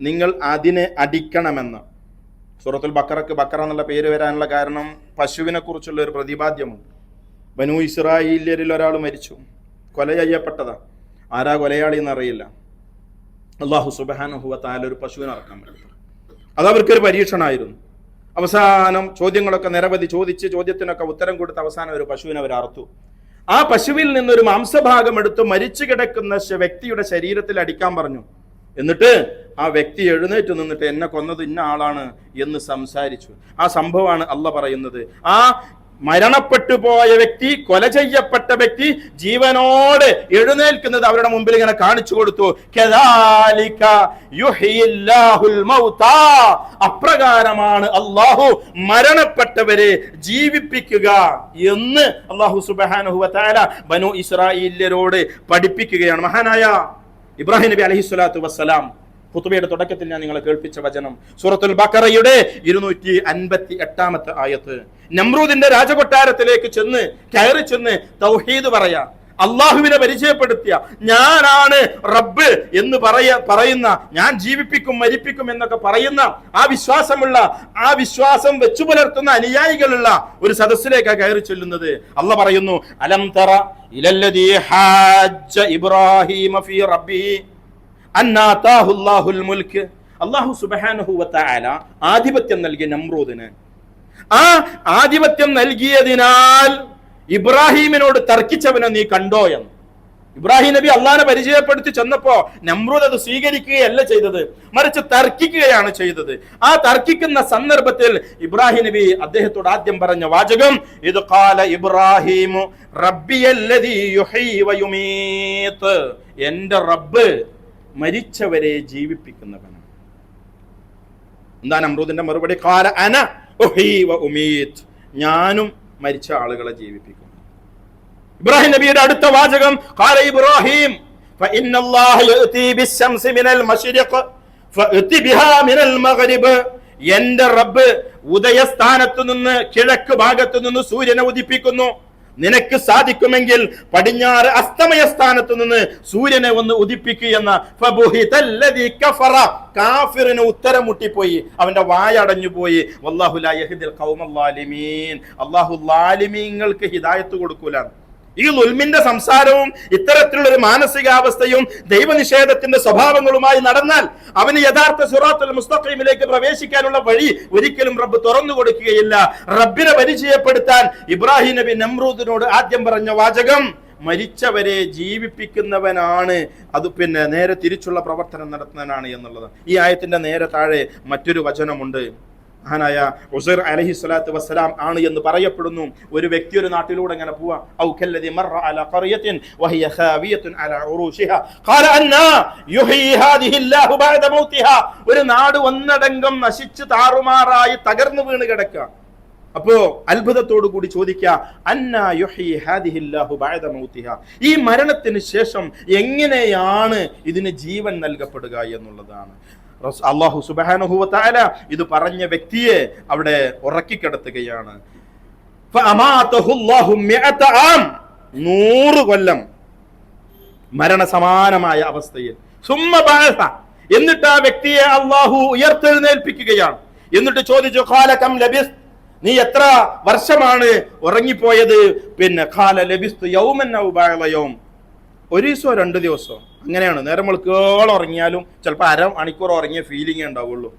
നിങ്ങൾ അതിനെ അടിക്കണമെന്ന്. സൂറത്തുൽ ബഖറക്ക് ബഖറ എന്നുള്ള പേര് വരാനുള്ള കാരണം പശുവിനെ കുറിച്ചുള്ള ഒരു പ്രതിപാദ്യമുണ്ട്. ബനൂ ഇസ്രായേലിൽ ഒരാൾ മരിച്ചു, കൊല ചെയ്യപ്പെട്ടതാ. ആരാ കൊലയാളി എന്നറിയില്ല. അല്ലാഹു സുബ്ഹാനഹു വ തആല ഒരു പശുവിനെ അറക്കാൻ വേണ്ടി, അത് അവർക്കൊരു പരീക്ഷണമായിരുന്നു. അവസാനം ചോദ്യങ്ങളൊക്കെ നിരവധി ചോദിച്ച് ചോദ്യത്തിനൊക്കെ ഉത്തരം കൊടുത്ത് അവസാനം ഒരു പശുവിനെ അവർ അറുത്തു. ആ പശുവിൽ നിന്നൊരു മാംസഭാഗം എടുത്ത് മരിച്ചു കിടക്കുന്ന വ്യക്തിയുടെ ശരീരത്തിൽ അടിക്കാൻ പറഞ്ഞു. എന്നിട്ട് ആ വ്യക്തി എഴുന്നേറ്റ് നിന്നിട്ട് എന്നെ കൊന്നത് ഇന്ന ആളാണ് എന്ന് സംസാരിച്ചു. ആ സംഭവമാണ് അല്ലാഹ് പറയുന്നത്. ആ മരണപ്പെട്ടു പോയ വ്യക്തി, കൊല ചെയ്യപ്പെട്ട വ്യക്തി ജീവനോടെ എഴുന്നേൽക്കുന്നത് അവരുടെ മുമ്പിൽ ഇങ്ങനെ കാണിച്ചു കൊടുത്തു. അപ്രകാരമാണ് അല്ലാഹു മരണപ്പെട്ടവരെ ജീവിപ്പിക്കുക എന്ന് അല്ലാഹു സുബ്ഹാനഹു വ തആല ബനൂ ഇസ്രായേല്യരോട് പഠിപ്പിക്കുകയാണ്. മഹാനായ ഇബ്രാഹിം നബി അലൈഹിസ്സലാത്തു വസ്സലാം ഖുതുബയുടെ തുടക്കത്തിൽ ഞാൻ നിങ്ങളെ കേൾപ്പിച്ച വചനം സൂറത്തുൽ ബഖറയുടെ 258 ആയത്ത്. നമ്രൂദിന്റെ രാജകൊട്ടാരത്തിലേക്ക് കയറി ചെന്ന് തൗഹീദ് പറയാ, അള്ളാഹുവിനെ പരിചയപ്പെടുത്തിയ, ഞാനാണ് റബ്ബ് എന്ന് പറയുന്ന, ഞാൻ ജീവിപ്പിക്കും മരിപ്പിക്കും എന്നൊക്കെ പറയുന്ന ആ വിശ്വാസം വെച്ചു പുലർത്തുന്ന അനുയായികളുള്ള ഒരു സദസ്സിലേക്കാണ് കയറി ചെല്ലുന്നത്. അല്ലാഹ് പറയുന്നു, അലം തറ ഇലല്ലദീ ഹാജ്ജ ഇബ്രാഹീമ ഫീ റബ്ബിഹി അല്ലാഹു സുബ്ഹാനഹു വ തആല ആധിപത്യം നൽകിയ നമ്രൂദിന്, ആ ആധിപത്യം നൽകിയതിനാൽ ഇബ്രാഹിമിനോട് തർക്കിച്ചവനെ നീ കണ്ടോ എന്ന്. ഇബ്രാഹിം നബി അള്ളാഹിനെ പരിചയപ്പെടുത്തി ചെന്നപ്പോ നമ്രൂദ് അത് സ്വീകരിക്കുകയല്ല ചെയ്തത്, മറിച്ച് തർക്കിക്കുകയാണ് ചെയ്തത്. ആ തർക്കിക്കുന്ന സന്ദർഭത്തിൽ ഇബ്രാഹിം നബി അദ്ദേഹത്തോട് ആദ്യം പറഞ്ഞ വാചകം, ഇത് ഖാല ഇബ്രാഹിമു റബ്ബിയല്ലദീ യുഹീ വ യുമീത്, എന്റെ റബ്ബ് മരിച്ചവരെ ജീവിപ്പിക്കുന്നവനാണ്. എന്താ നമ്രൂദിന്റെ മറുപടി? ഖാല അന ഉഹീ വ ഉമീത്, ഞാനും മരിച്ച ആളുകളെ ജീവിപ്പിക്കും. ഇബ്രാഹിം നബിയുടെ അടുത്ത വാചകം, ഖാല ഇബ്രാഹിം ഫഇന്നല്ലാഹ യഅതി ബിശ്ശംസി മിനൽ മശ്രിഖ് ഫഅതി ബിഹാ മിനൽ മഗ്രിബ്, എന്റെ റബ്ബ് ഉദയസ്ഥാനത്തു നിന്ന് കിഴക്ക് ഭാഗത്തു നിന്ന് സൂര്യനെ ഉദിപ്പിക്കുന്നു. നിനക്ക് സാധിക്കുമെങ്കിൽ പടിഞ്ഞാറ് അസ്തമയ സ്ഥാനത്ത് നിന്ന് സൂര്യനെ ഒന്ന് ഉദിപ്പിക്കുകയെന്ന. കാഫിറിന് ഉത്തരം മുട്ടിപ്പോയി, അവന്റെ വായടഞ്ഞു പോയി. വല്ലാഹു ലാ യഹ്ദിൽ ഖൗമൽ ളാലിമീൻ, അല്ലാഹു ളാലിമീങ്ങൾക്ക് ഹിദായത്ത് കൊടുക്കൂല. ഈ ളുൽമിന്റെ സംസാരവും ഇത്തരത്തിലുള്ള ഒരു മാനസികാവസ്ഥയും ദൈവനിഷേധത്തിന്റെ സ്വഭാവങ്ങളുമായി നടന്നാൽ അവന് യഥാർത്ഥ സിറാത്തുൽ മുസ്തഖീമിലേക്ക് പ്രവേശിക്കാനുള്ള വഴി ഒരിക്കലും റബ്ബ് തുറന്നു കൊടുക്കുകയില്ല. റബ്ബിനെ പരിചയപ്പെടുത്താൻ ഇബ്രാഹിം നബി നമ്രൂദിനോട് ആദ്യം പറഞ്ഞ വാചകം, മരിച്ചവരെ ജീവിപ്പിക്കുന്നവനാണ്, അത് നേരെ തിരിച്ചുള്ള പ്രവർത്തനം നടത്തുന്നവനാണ് എന്നുള്ളത്. ഈ ആയത്തിന്റെ നേരെ താഴെ മറ്റൊരു വചനമുണ്ട്. മഹാനായ ഉസൈർ അലൈഹിസ്സലാത്തു വസ്സലാം ആണ് എന്ന് പറയപ്പെടുന്നു. ഒരു വ്യക്തി ഒരു നാട്ടിലൂടെ ഇങ്ങനെ പോവാ, ഔ കല്ലദി മറ അലാ ഖറിയത്തിൻ വഹിയ ഖാവിയത്തുൻ അലാ ഉറൂശിഹാ ഖാല അന്നാ യുഹീ ഹാദിഹി അല്ലാഹു ബഅദ മൗതിഹാ, ഒരു നാട് ഒന്നടങ്കം നശിച്ചു താറുമാറായി തകർന്നു വീണ് കിടക്കുക. അപ്പോ അത്ഭുതത്തോടു കൂടി ചോദിക്കുക, അന്നാ യുഹീ ഹാദിഹി അല്ലാഹു ബഅദ മൗതിഹാ, ഈ മരണത്തിന് ശേഷം എങ്ങനെയാണ് ഇതിന് ജീവൻ നൽകപ്പെടുക എന്നുള്ളതാണ്. അല്ലാഹു സുബ്ഹാനഹു വ തആല ഇത് പറഞ്ഞ വ്യക്തിയെ അവിടെ ഉറക്കിക്കിടത്തുകയാണ്. ഫഅമാതഹു അല്ലാഹു 100 ആം, 100 കൊല്ലം മരണസമാനമായ അവസ്ഥയിൽ. സുമ്മ ബഅസ, എന്നിട്ട് ആ വ്യക്തിയെ അല്ലാഹു ഉയർത്തെഴുന്നേൽപ്പിക്കുകയാണ്. എന്നിട്ട് ചോദിച്ചു, ഖാല കം ലബിസ്, നീ എത്ര വർഷമാണ് ഉറങ്ങിപ്പോയത്? ഖാല ലബിസ്തു യൗമൻ ഔ ബഅദ യൗം, ഒരു ദിവസമോ 2 ദിവസമോ അങ്ങനെയാണ്. നേരം വെളുക്കോളം ഉറങ്ങിയാലും ചിലപ്പോൾ 1/2 മണിക്കൂർ ഉറങ്ങിയ ഫീലിംഗേ ഉണ്ടാവുള്ളൂ.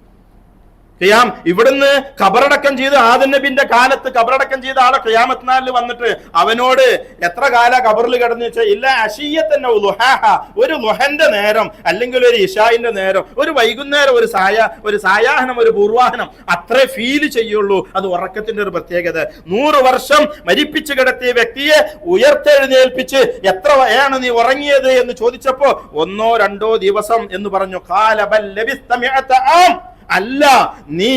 ഇവിടുന്ന് ഖബറടക്കം ചെയ്ത് ആദം നബിന്റെ കാലത്ത് ഖബറടക്കം ചെയ്ത ആളെ ഖിയാമത്ത് നാളിൽ വന്നിട്ട് അവനോട് എത്ര കാല ഖബറിൽ കിടന്നു വെച്ചാൽ ഇല്ല അശീയത്തന്നെ ഒരു ലുഹന്റെ നേരം, അല്ലെങ്കിൽ ഒരു ഇശായിന്റെ നേരം, ഒരു വൈകുന്നേരം, ഒരു സായാഹനം, ഒരു പൂർവാഹനം, അത്രേ ഫീൽ ചെയ്യുള്ളൂ. അത് ഉറക്കത്തിന്റെ ഒരു പ്രത്യേകത. 100 വർഷം മരിപ്പിച്ചു കിടത്തിയ വ്യക്തിയെ ഉയർത്തെഴുന്നേൽപ്പിച്ച് എത്ര വയാണ് നീ ഉറങ്ങിയത് എന്ന് ചോദിച്ചപ്പോ 1-2 ദിവസം എന്ന് പറഞ്ഞു. അല്ല, നീ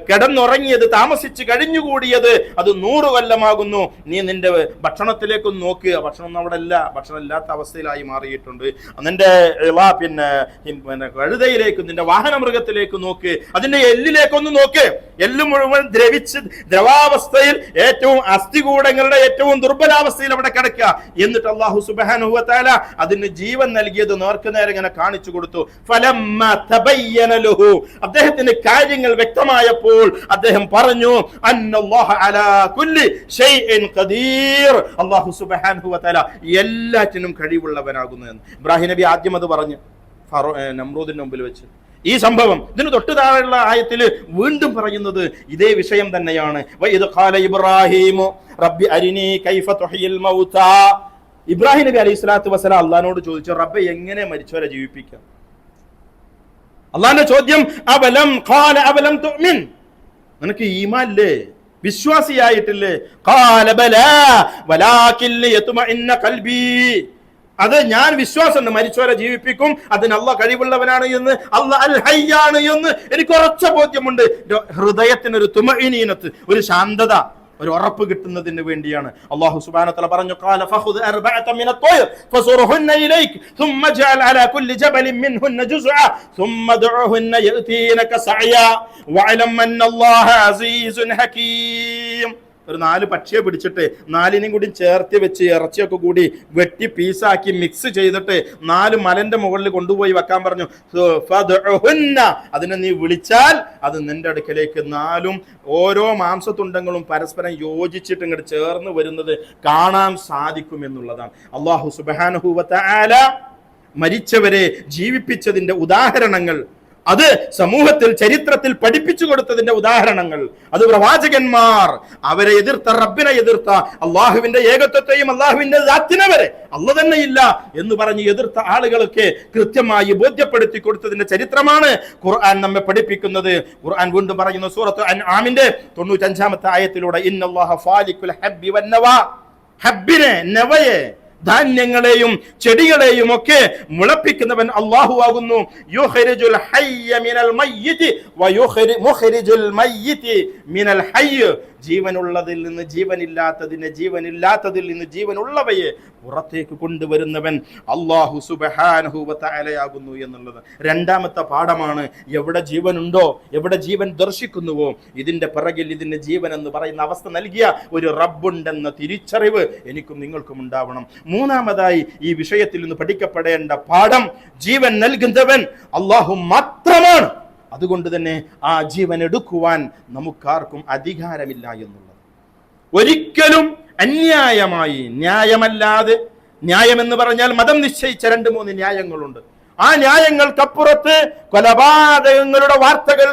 കിടന്നുറങ്ങിയത്, താമസിച്ച് കഴിഞ്ഞുകൂടിയത് അത് 100 കൊല്ലമാകുന്നു. നീ നിന്റെ ഭക്ഷണത്തിലേക്കൊന്ന് നോക്കുക. ഭക്ഷണം അവിടെ ഇല്ല, ഭക്ഷണം ഇല്ലാത്ത അവസ്ഥയിലായി മാറിയിട്ടുണ്ട്. നിന്റെ പിന്നെ കഴുതയിലേക്ക്, നിന്റെ വാഹനമൃഗത്തിലേക്ക് നോക്ക്, അതിന്റെ എല്ലിലേക്കൊന്ന് നോക്ക്. എല്ല് മുഴുവൻ ദ്രവിച്ച് ദ്രവാവസ്ഥയിൽ, ഏറ്റവും അസ്ഥികൂടങ്ങളുടെ ഏറ്റവും ദുർബലാവസ്ഥയിൽ അവിടെ കിടക്കുക. എന്നിട്ട് അല്ലാഹു സുബ്ഹാനഹു വ തആല അതിന് ജീവൻ നൽകിയത് നേർക്കുനേരെ ഇങ്ങനെ കാണിച്ചു കൊടുത്തു. ഫലമ്മ തബയ്യന ലഹു, അദ്ദേഹത്തിന് കാര്യങ്ങൾ വ്യക്തമായപ്പോൾ അദ്ദേഹം പറഞ്ഞു, അന്നല്ലാഹ അലാ കുല്ലി ഷൈഇൻ ഖദീർ, അല്ലാഹു സുബ്ഹാനഹു വ തആല എല്ലാറ്റിനും കഴിവുള്ളവനാകുന്നു എന്ന്. ഇബ്രാഹിം നബി ആദ്യം അത് പറഞ്ഞു നമ്രൂദിന്റെ മുമ്പിൽ വെച്ച്. ഈ സംഭവം ഇതിന് തൊട്ട് താഴെയുള്ള ആയത്തിൽ വീണ്ടും പറയുന്നത് ഇതേ വിഷയം തന്നെയാണ്. വഇദ് ഖാല ഇബ്രാഹിമു റബ്ബി അരിനി കൈഫ തുഹ്യിൽ മൗതാ. ഇബ്രാഹിം നബി അലൈഹി സ്വലാത്തു വസ്സലാം അള്ളാഹിനോട് ചോദിച്ചു, റബ്ബേ എങ്ങനെ മരിച്ചവരെ ജീവിപ്പിക്കാം? അള്ളാഹിന്റെ ചോദ്യം അവലം തുഅ്മിൻ, നിനക്ക് ഈമാനില്ലേ, വിശ്വാസിയായിട്ടില്ലേ? ഖാല ബലാ വലാകിൻ ലിയത്മഇന്ന ഖൽബി, അത് ഞാൻ വിശ്വാസമുണ്ട്, മരിച്ചവരെ ജീവിപ്പിക്കും, അതിന് അള്ളാഹ് കഴിവുള്ളവനാണ് എന്ന്, അള്ളാഹ് അൽ ഹയ്യാണ് എന്ന് എനിക്ക് ഉറച്ച ബോധ്യമുണ്ട്. ഹൃദയത്തിനൊരു തുമഇനീനത്ത്, ഒരു ശാന്തത, ഒരു ഉറപ്പ് കിട്ടുന്നതിന് വേണ്ടിയാണ്. അല്ലാഹു സുബ്ഹാനഹു വ തആല പറഞ്ഞു, ഖാല ഫഖുദ് അർബഅത മിന ത്വയ്ർ ഫസുർഹുന്ന ഇലൈക ثم اجعل على كل جبل منهن جزءا ثم ادعهن يأتينك سعيا واعلم ان الله عزيز حكيم. ഒരു 4 പക്ഷിയെ പിടിച്ചിട്ട് 4നെയും കൂടി ചേർത്ത് വെച്ച് ഇറച്ചിയൊക്കെ കൂടി വെട്ടി പീസാക്കി മിക്സ് ചെയ്തിട്ട് 4 മലന്റെ മുകളിൽ കൊണ്ടുപോയി വെക്കാൻ പറഞ്ഞു. അതിനെ നീ വിളിച്ചാൽ അത് നിന്റെ അടുക്കലേക്ക് 4 ഓരോ മാംസത്തുണ്ടങ്ങളും പരസ്പരം യോജിച്ചിട്ട് ഇങ്ങോട്ട് ചേർന്ന് വരുന്നത് കാണാൻ സാധിക്കും എന്നുള്ളതാണ്. അല്ലാഹു സുബ്ഹാനഹു വ തആല മരിച്ചവരെ ജീവിപ്പിച്ചതിന്റെ ഉദാഹരണങ്ങൾ, അത് സമൂഹത്തിൽ ചരിത്രത്തിൽ പഠിപ്പിച്ചു കൊടുത്തതിന്റെ ഉദാഹരണങ്ങൾ, അത് പ്രവാചകന്മാർ അവരെ എതിർത്ത, റബ്ബിനെ എതിർത്ത, അള്ളാഹുവിന്റെ ഏകത്വത്തെയും അള്ളാഹുവിന്റെ ദാത്തിനെ വരെ അള്ളാഹ് തന്നെ ഇല്ല എന്ന് പറഞ്ഞ് എതിർത്ത ആളുകളൊക്കെ കൃത്യമായി ബോധ്യപ്പെടുത്തി കൊടുത്തതിന്റെ ചരിത്രമാണ് ഖുർആൻ നമ്മെ പഠിപ്പിക്കുന്നത്. ഖുർആൻ വീണ്ടും പറയുന്നു സൂറത്ത് അൻആമിന്റെ 95-ാമത്തെ ആയത്തിലൂടെ, ഇന്നല്ലാഹ ഫാലിഖുൽ ഹബ്ബി വന്നവാ, ഹബ്ബിനെ, നവയെ, ധാന്യങ്ങളെയും ചെടികളെയും ഒക്കെ മുളപ്പിക്കുന്നവൻ അല്ലാഹു ആകുന്നു. യുഖ്രിജുൽ ഹയ്യ മിനൽ മയ്യിതി വയുഖ്രിജുൽ മയ്യിതി മിനൽ ഹയ്യ, ജീവനുള്ളതിൽ നിന്ന് ജീവനില്ലാത്തതിനെ, ജീവനില്ലാത്തതിൽ നിന്ന് ജീവനുള്ളവയെ പുറത്തേക്ക് കൊണ്ടുവരുന്നവൻ അല്ലാഹു സുബ്ഹാനഹു വ തആലയാകുന്നു എന്നുള്ളത് 2ാമത്തെ പാഠമാണ്. എവിടെ ജീവനുണ്ടോ, എവിടെ ജീവൻ ദർശിക്കുന്നുവോ, ഇതിന്റെ പിറകിൽ ഇതിന്റെ ജീവൻ എന്ന് പറയുന്ന അവസ്ഥ നൽകിയ ഒരു റബ്ബുണ്ടെന്ന തിരിച്ചറിവ് എനിക്കും നിങ്ങൾക്കും ഉണ്ടാവണം. 3ാമതായി ഈ വിഷയത്തിൽ നിന്ന് പഠിക്കപ്പെടേണ്ട പാഠം, ജീവൻ നൽകുന്നവൻ അല്ലാഹു മാത്രമാണ്. അതുകൊണ്ട് തന്നെ ആ ജീവൻ എടുക്കുവാൻ നമുക്കാർക്കും അധികാരമില്ല എന്നുള്ളത്. ഒരിക്കലും അന്യായമായി, ന്യായമല്ലാതെ, ന്യായമെന്ന് പറഞ്ഞാൽ മതം നിശ്ചയിച്ച 2-3 ന്യായങ്ങളുണ്ട്. ആ ന്യായങ്ങൾക്കപ്പുറത്ത് കൊലപാതകങ്ങളുടെ വാർത്തകൾ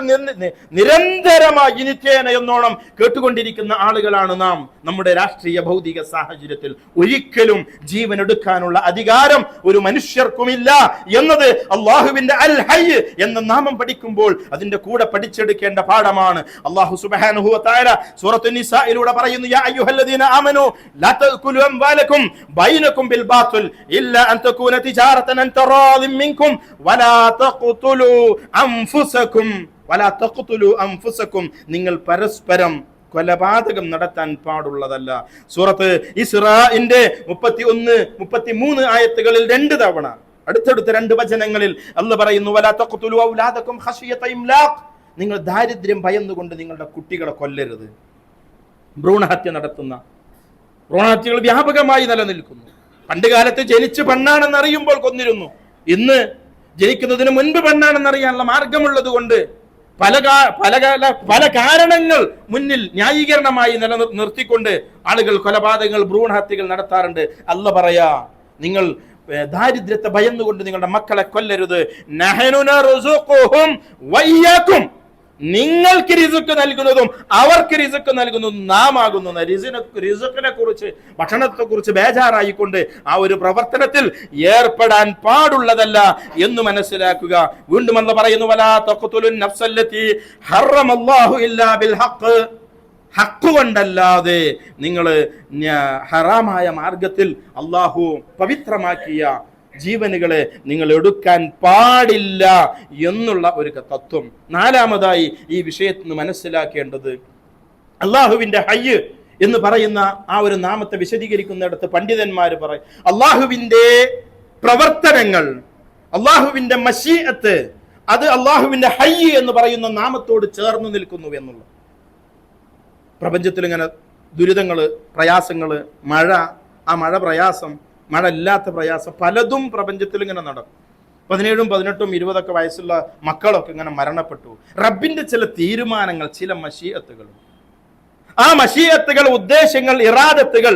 നിരന്തരമായി നിത്യേന എന്നോണം കേട്ടുകൊണ്ടിരിക്കുന്ന ആളുകളാണ് നാം. നമ്മുടെ രാഷ്ട്രീയ ഭൗതിക സാഹചര്യത്തിൽ ഒരിക്കലും ജീവൻ എടുക്കാനുള്ള അധികാരം ഒരു മനുഷ്യർക്കുമില്ല എന്നത് അള്ളാഹുവിന്റെ അൽ ഹയ്യ് എന്ന നാമം പഠിക്കുമ്പോൾ അതിന്റെ കൂടെ പഠിച്ചെടുക്കേണ്ട പാഠമാണ്. അല്ലാഹു സുബ്ഹാനഹു വ തആല സൂറത്തുൻ നിസായിലൂടെ പറയുന്നു, യാ അയ്യുഹല്ലദീന ആമനൂ ലാ തഅകുലു അംവാലകും ബൈനകും ബിൽ ബാത്തിൽ ഇല്ലാ അൻ തകൂന തിജാറതൻ അൻ തറാദിൻ മിൻകും വലാ തഖ്തുലു അൻഫുസകും, നിങ്ങൾ പരസ്പരം കൊലപാതകം നടത്താൻ പാടുള്ളതല്ല. സൂറത്ത് ഇസ്രാഇന്റെ 31-33 ആയത്തുകളിൽ 2 തവണ അടുത്തടുത്ത 2 വചനങ്ങളിൽ അല്ലാഹ് പറയുന്നു, വലാ തഖ്തുലു ഔലാദകും ഖശിയത ഇംലാഖ്, നിങ്ങൾ ദാരിദ്ര്യം ഭയന്നുകൊണ്ട് നിങ്ങളുടെ കുട്ടികളെ കൊല്ലരുത്. ഭ്രൂണഹത്യ നടത്തുന്ന, ഭ്രൂണഹത്യകൾ വ്യാപകമായി നിലനിൽക്കുന്നു. പണ്ട് കാലത്ത് ജനിച്ച് പെണ്ണാണെന്ന് അറിയുമ്പോൾ കൊന്നിരുന്നു. ഇന്ന് ജനിക്കുന്നതിന് മുൻപ് പെണ്ണാണെന്നറിയാനുള്ള മാർഗമുള്ളത് കൊണ്ട് പല കാരണങ്ങൾ മുന്നിൽ ന്യായീകരണമായി നിർത്തിക്കൊണ്ട് ആളുകൾ കൊലപാതകങ്ങൾ, ഭ്രൂണഹത്യകൾ നടത്താറുണ്ട്. അല്ലാഹ് പറയാ, നിങ്ങൾ ദാരിദ്ര്യത്തെ ഭയന്നുകൊണ്ട് നിങ്ങളുടെ മക്കളെ കൊല്ലരുത്. നഹ്നു നർസുഖുഹും വയ്യാക്കും, നിങ്ങൾക്ക് റിസ്ക് നൽകുന്നതും അവർക്ക് റിസ്ക് നൽകുന്നതും നാം ആകുന്നു. റിസ്കിനെ കുറിച്ച്, ഭക്ഷണത്തെ കുറിച്ച് ബേജാറായിക്കൊണ്ട് ആ ഒരു പ്രവർത്തനത്തിൽ ഏർപ്പെടാൻ പാടുള്ളതല്ല എന്ന് മനസ്സിലാക്കുക. വീണ്ടും അല്ലാഹു പറയുന്നു, വലാ തഖ്തുലുൻ നഫ്സല്ലതി ഹറമല്ലാഹു ഇല്ലാ ബിൽ ഹഖ്, ഹഖ് കൊണ്ടല്ലാതെ നിങ്ങൾ ഹറാമായ മാർഗത്തിൽ അല്ലാഹു പവിത്രമാക്കിയ ജീവനുകളെ നിങ്ങൾ എടുക്കാൻ പാടില്ല എന്നുള്ള ഒരു തത്വം. നാലാമതായി ഈ വിഷയത്തിൽ നിന്ന് മനസ്സിലാക്കേണ്ടത്, അള്ളാഹുവിന്റെ ഹയ്യ് എന്ന് പറയുന്ന ആ ഒരു നാമത്തെ വിശദീകരിക്കുന്നിടത്ത് പണ്ഡിതന്മാർ പറയും, അള്ളാഹുവിന്റെ പ്രവർത്തനങ്ങൾ, അള്ളാഹുവിന്റെ മശീഅത്ത്, അത് അള്ളാഹുവിന്റെ ഹയ്യ് എന്ന് പറയുന്ന നാമത്തോട് ചേർന്ന് നിൽക്കുന്നു എന്നുള്ളത്. പ്രപഞ്ചത്തിൽ ഇങ്ങനെ ദുരിതങ്ങള്, പ്രയാസങ്ങള്, മഴ, ആ മഴ പ്രയാസം, മഴ ഇല്ലാത്ത പ്രയാസം പലതും പ്രപഞ്ചത്തിൽ ഇങ്ങനെ നടക്കും. 17, 18, 20 വയസ്സുള്ള മക്കളൊക്കെ ഇങ്ങനെ മരണപ്പെട്ടു. റബ്ബിന്റെ ചില തീരുമാനങ്ങൾ, ചില മശീഅത്തുകൾ, ആ മശീഅത്തുകൾ, ഉദ്ദേശങ്ങൾ, ഇറാദത്തുകൾ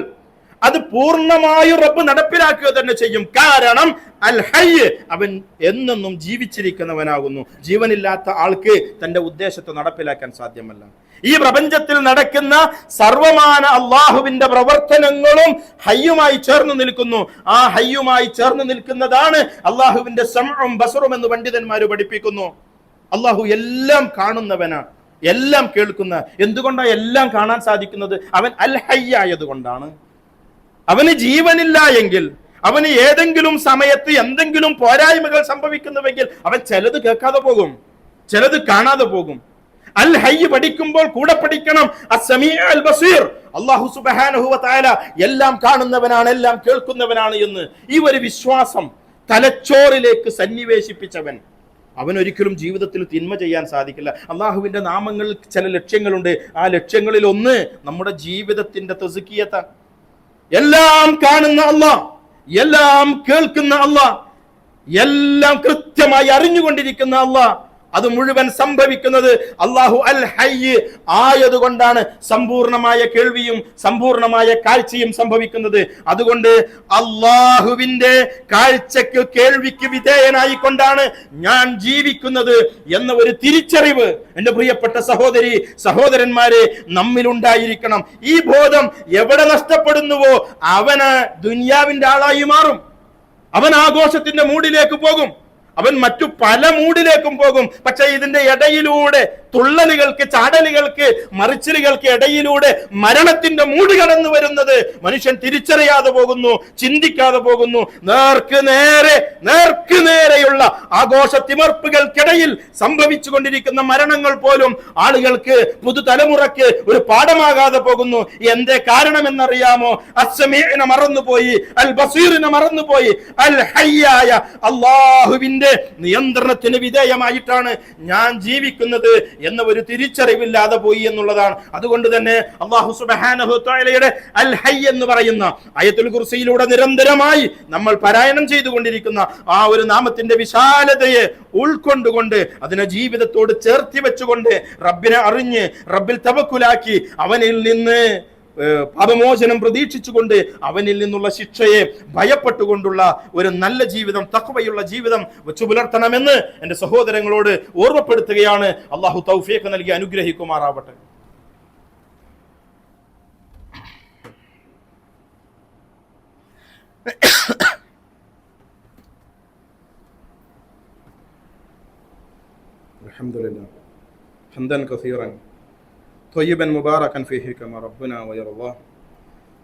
അത് പൂർണ്ണമായും റബ്ബ് നടപ്പിലാക്കുക തന്നെ ചെയ്യും. കാരണം അൽ ഹയ്യ്, അവൻ എന്നെന്നും ജീവിച്ചിരിക്കുന്നവനാകുന്നു. ജീവനില്ലാത്ത ആൾക്ക് തന്റെ ഉദ്ദേശത്തെ നടപ്പിലാക്കാൻ സാധ്യമല്ല. ഈ പ്രപഞ്ചത്തിൽ നടക്കുന്ന സർവമാന അള്ളാഹുവിന്റെ പ്രവർത്തനങ്ങളും ഹയ്യുമായി ചേർന്ന് നിൽക്കുന്നു. ആ ഹയ്യുമായി ചേർന്ന് നിൽക്കുന്നതാണ് അള്ളാഹുവിന്റെ സമഉം ബസറും എന്ന് പണ്ഡിതന്മാർ പഠിപ്പിക്കുന്നു. അള്ളാഹു എല്ലാം കാണുന്നവനാണ്, എല്ലാം കേൾക്കുന്ന. എന്തുകൊണ്ടാണ് എല്ലാം കാണാൻ സാധിക്കുന്നത്? അവൻ അൽ ഹയ്യ് ആയതുകൊണ്ടാണ്. അവന് ജീവനില്ല എങ്കിൽ, അവന് ഏതെങ്കിലും സമയത്ത് എന്തെങ്കിലും പോരായ്മകൾ സംഭവിക്കുന്നുവെങ്കിൽ അവൻ ചിലത് കേൾക്കാതെ പോകും, ചിലത് കാണാതെ പോകും. അൽ ഹയ്യ് പഠിക്കുമ്പോൾ കൂടെ പഠിക്കണം അസ്സമീഉ അൽ ബസീർ, അല്ലാഹു സുബ്ഹാനഹു വ തആല എല്ലാം കാണുന്നവനാണ്, എല്ലാം കേൾക്കുന്നവനാണ് എന്ന് ഈ ഒരു വിശ്വാസം തലച്ചോറിലേക്ക് സന്നിവേശിപ്പിച്ചവൻ, അവൻ ഒരിക്കലും ജീവിതത്തിൽ തിന്മ ചെയ്യാൻ സാധിക്കില്ല. അള്ളാഹുവിന്റെ നാമങ്ങളിൽ ചില ലക്ഷ്യങ്ങളുണ്ട്. ആ ലക്ഷ്യങ്ങളിൽ ഒന്ന് നമ്മുടെ ജീവിതത്തിന്റെ തസ്കിയത്താണ്. എല്ലാം കാണുന്ന അല്ലാഹ്, എല്ലാം കേൾക്കുന്ന അല്ലാഹ്, എല്ലാം കൃത്യമായി അറിഞ്ഞുകൊണ്ടിരിക്കുന്ന അല്ലാഹ്, അത് മുഴുവൻ സംഭവിക്കുന്നത് അല്ലാഹു അൽ ഹയ്യ് ആയതുകൊണ്ടാണ് സമ്പൂർണമായ കേൾവിയും സമ്പൂർണമായ കാഴ്ചയും സംഭവിക്കുന്നത്. അതുകൊണ്ട് അല്ലാഹുവിന്റെ കാഴ്ചക്ക് കേൾവിക്ക് വിധേയനായിക്കൊണ്ടാണ് ഞാൻ ജീവിക്കുന്നത് എന്ന ഒരു തിരിച്ചറിവ് എൻ്റെ പ്രിയപ്പെട്ട സഹോദരി സഹോദരന്മാരെ നമ്മിലുണ്ടായിരിക്കണം. ഈ ബോധം എവിടെ നഷ്ടപ്പെടുന്നുവോ അവന് ദുനിയാവിന്റെ ആളായി മാറും. അവൻ ആഘോഷത്തിന്റെ മൂഡിലേക്ക് പോകും, അവൻ മറ്റു പല മൂഡിലേക്കും പോകും. പക്ഷെ ഇതിന്റെ ഇടയിലൂടെ, തുള്ളലുകൾക്ക്, ചാടലുകൾക്ക്, മറിച്ചിലുകൾക്ക് ഇടയിലൂടെ മരണത്തിന്റെ മൂട് കടന്നു വരുന്നത് മനുഷ്യൻ തിരിച്ചറിയാതെ പോകുന്നു, ചിന്തിക്കാതെ പോകുന്നു. നേർക്ക് നേരെയുള്ള ആഘോഷത്തിമർപ്പുകൾക്കിടയിൽ സംഭവിച്ചു കൊണ്ടിരിക്കുന്ന മരണങ്ങൾ പോലും ആളുകൾക്ക്, പുതുതലമുറയ്ക്ക് ഒരു പാഠമാകാതെ പോകുന്നു. എന്തേ കാരണമെന്നറിയാമോ? അസ്സമീഇനെ മറന്നുപോയി, അൽ ബസീറിനെ മറന്നുപോയി. അൽ ഹയ്യായ അല്ലാഹുവിന്റെ നിയന്ത്രണത്തിന് വിധേയമായിട്ടാണ് ഞാൻ ജീവിക്കുന്നത് എന്ന ഒരു തിരിച്ചറിവില്ലാതെ പോയി എന്നുള്ളതാണ്. അതുകൊണ്ട് തന്നെ അല്ലാഹു സുബ്ഹാനഹു വ തആലയുടെ അൽ ഹയ്യ് എന്ന് പറയുന്ന ആയത്തുൽ കുർസിയിലൂടെ നിരന്തരമായി നമ്മൾ പാരായണം ചെയ്തുകൊണ്ടിരിക്കുന്ന ആ ഒരു നാമത്തിന്റെ വിശാലതയെ ഉൾക്കൊണ്ടുകൊണ്ട്, അതിനെ ജീവിതത്തോട് ചേർത്തി വെച്ചുകൊണ്ട്, റബ്ബിനെ അറിഞ്ഞ് റബ്ബിൽ തവക്കുലാക്കി, അവനിൽ നിന്ന് പാപമോചനം പ്രതീക്ഷിച്ചുകൊണ്ട്, അവനിൽ നിന്നുള്ള ശിക്ഷയെ ഭയപ്പെട്ടുകൊണ്ടുള്ള ഒരു നല്ല ജീവിതം, തഖ്വയുള്ള ജീവിതം വെച്ചു പുലർത്തണമെന്ന് എൻ്റെ സഹോദരങ്ങളോട് ഓർമ്മപ്പെടുത്തുകയാണ്. അല്ലാഹു തൗഫീഖ് നൽകി അനുഗ്രഹിക്കുമാറാവട്ടെ. അൽഹംദുലില്ലാഹ് ഹംദൻ കസീറൻ طيبا مباركا فيه كما ربنا ويرضى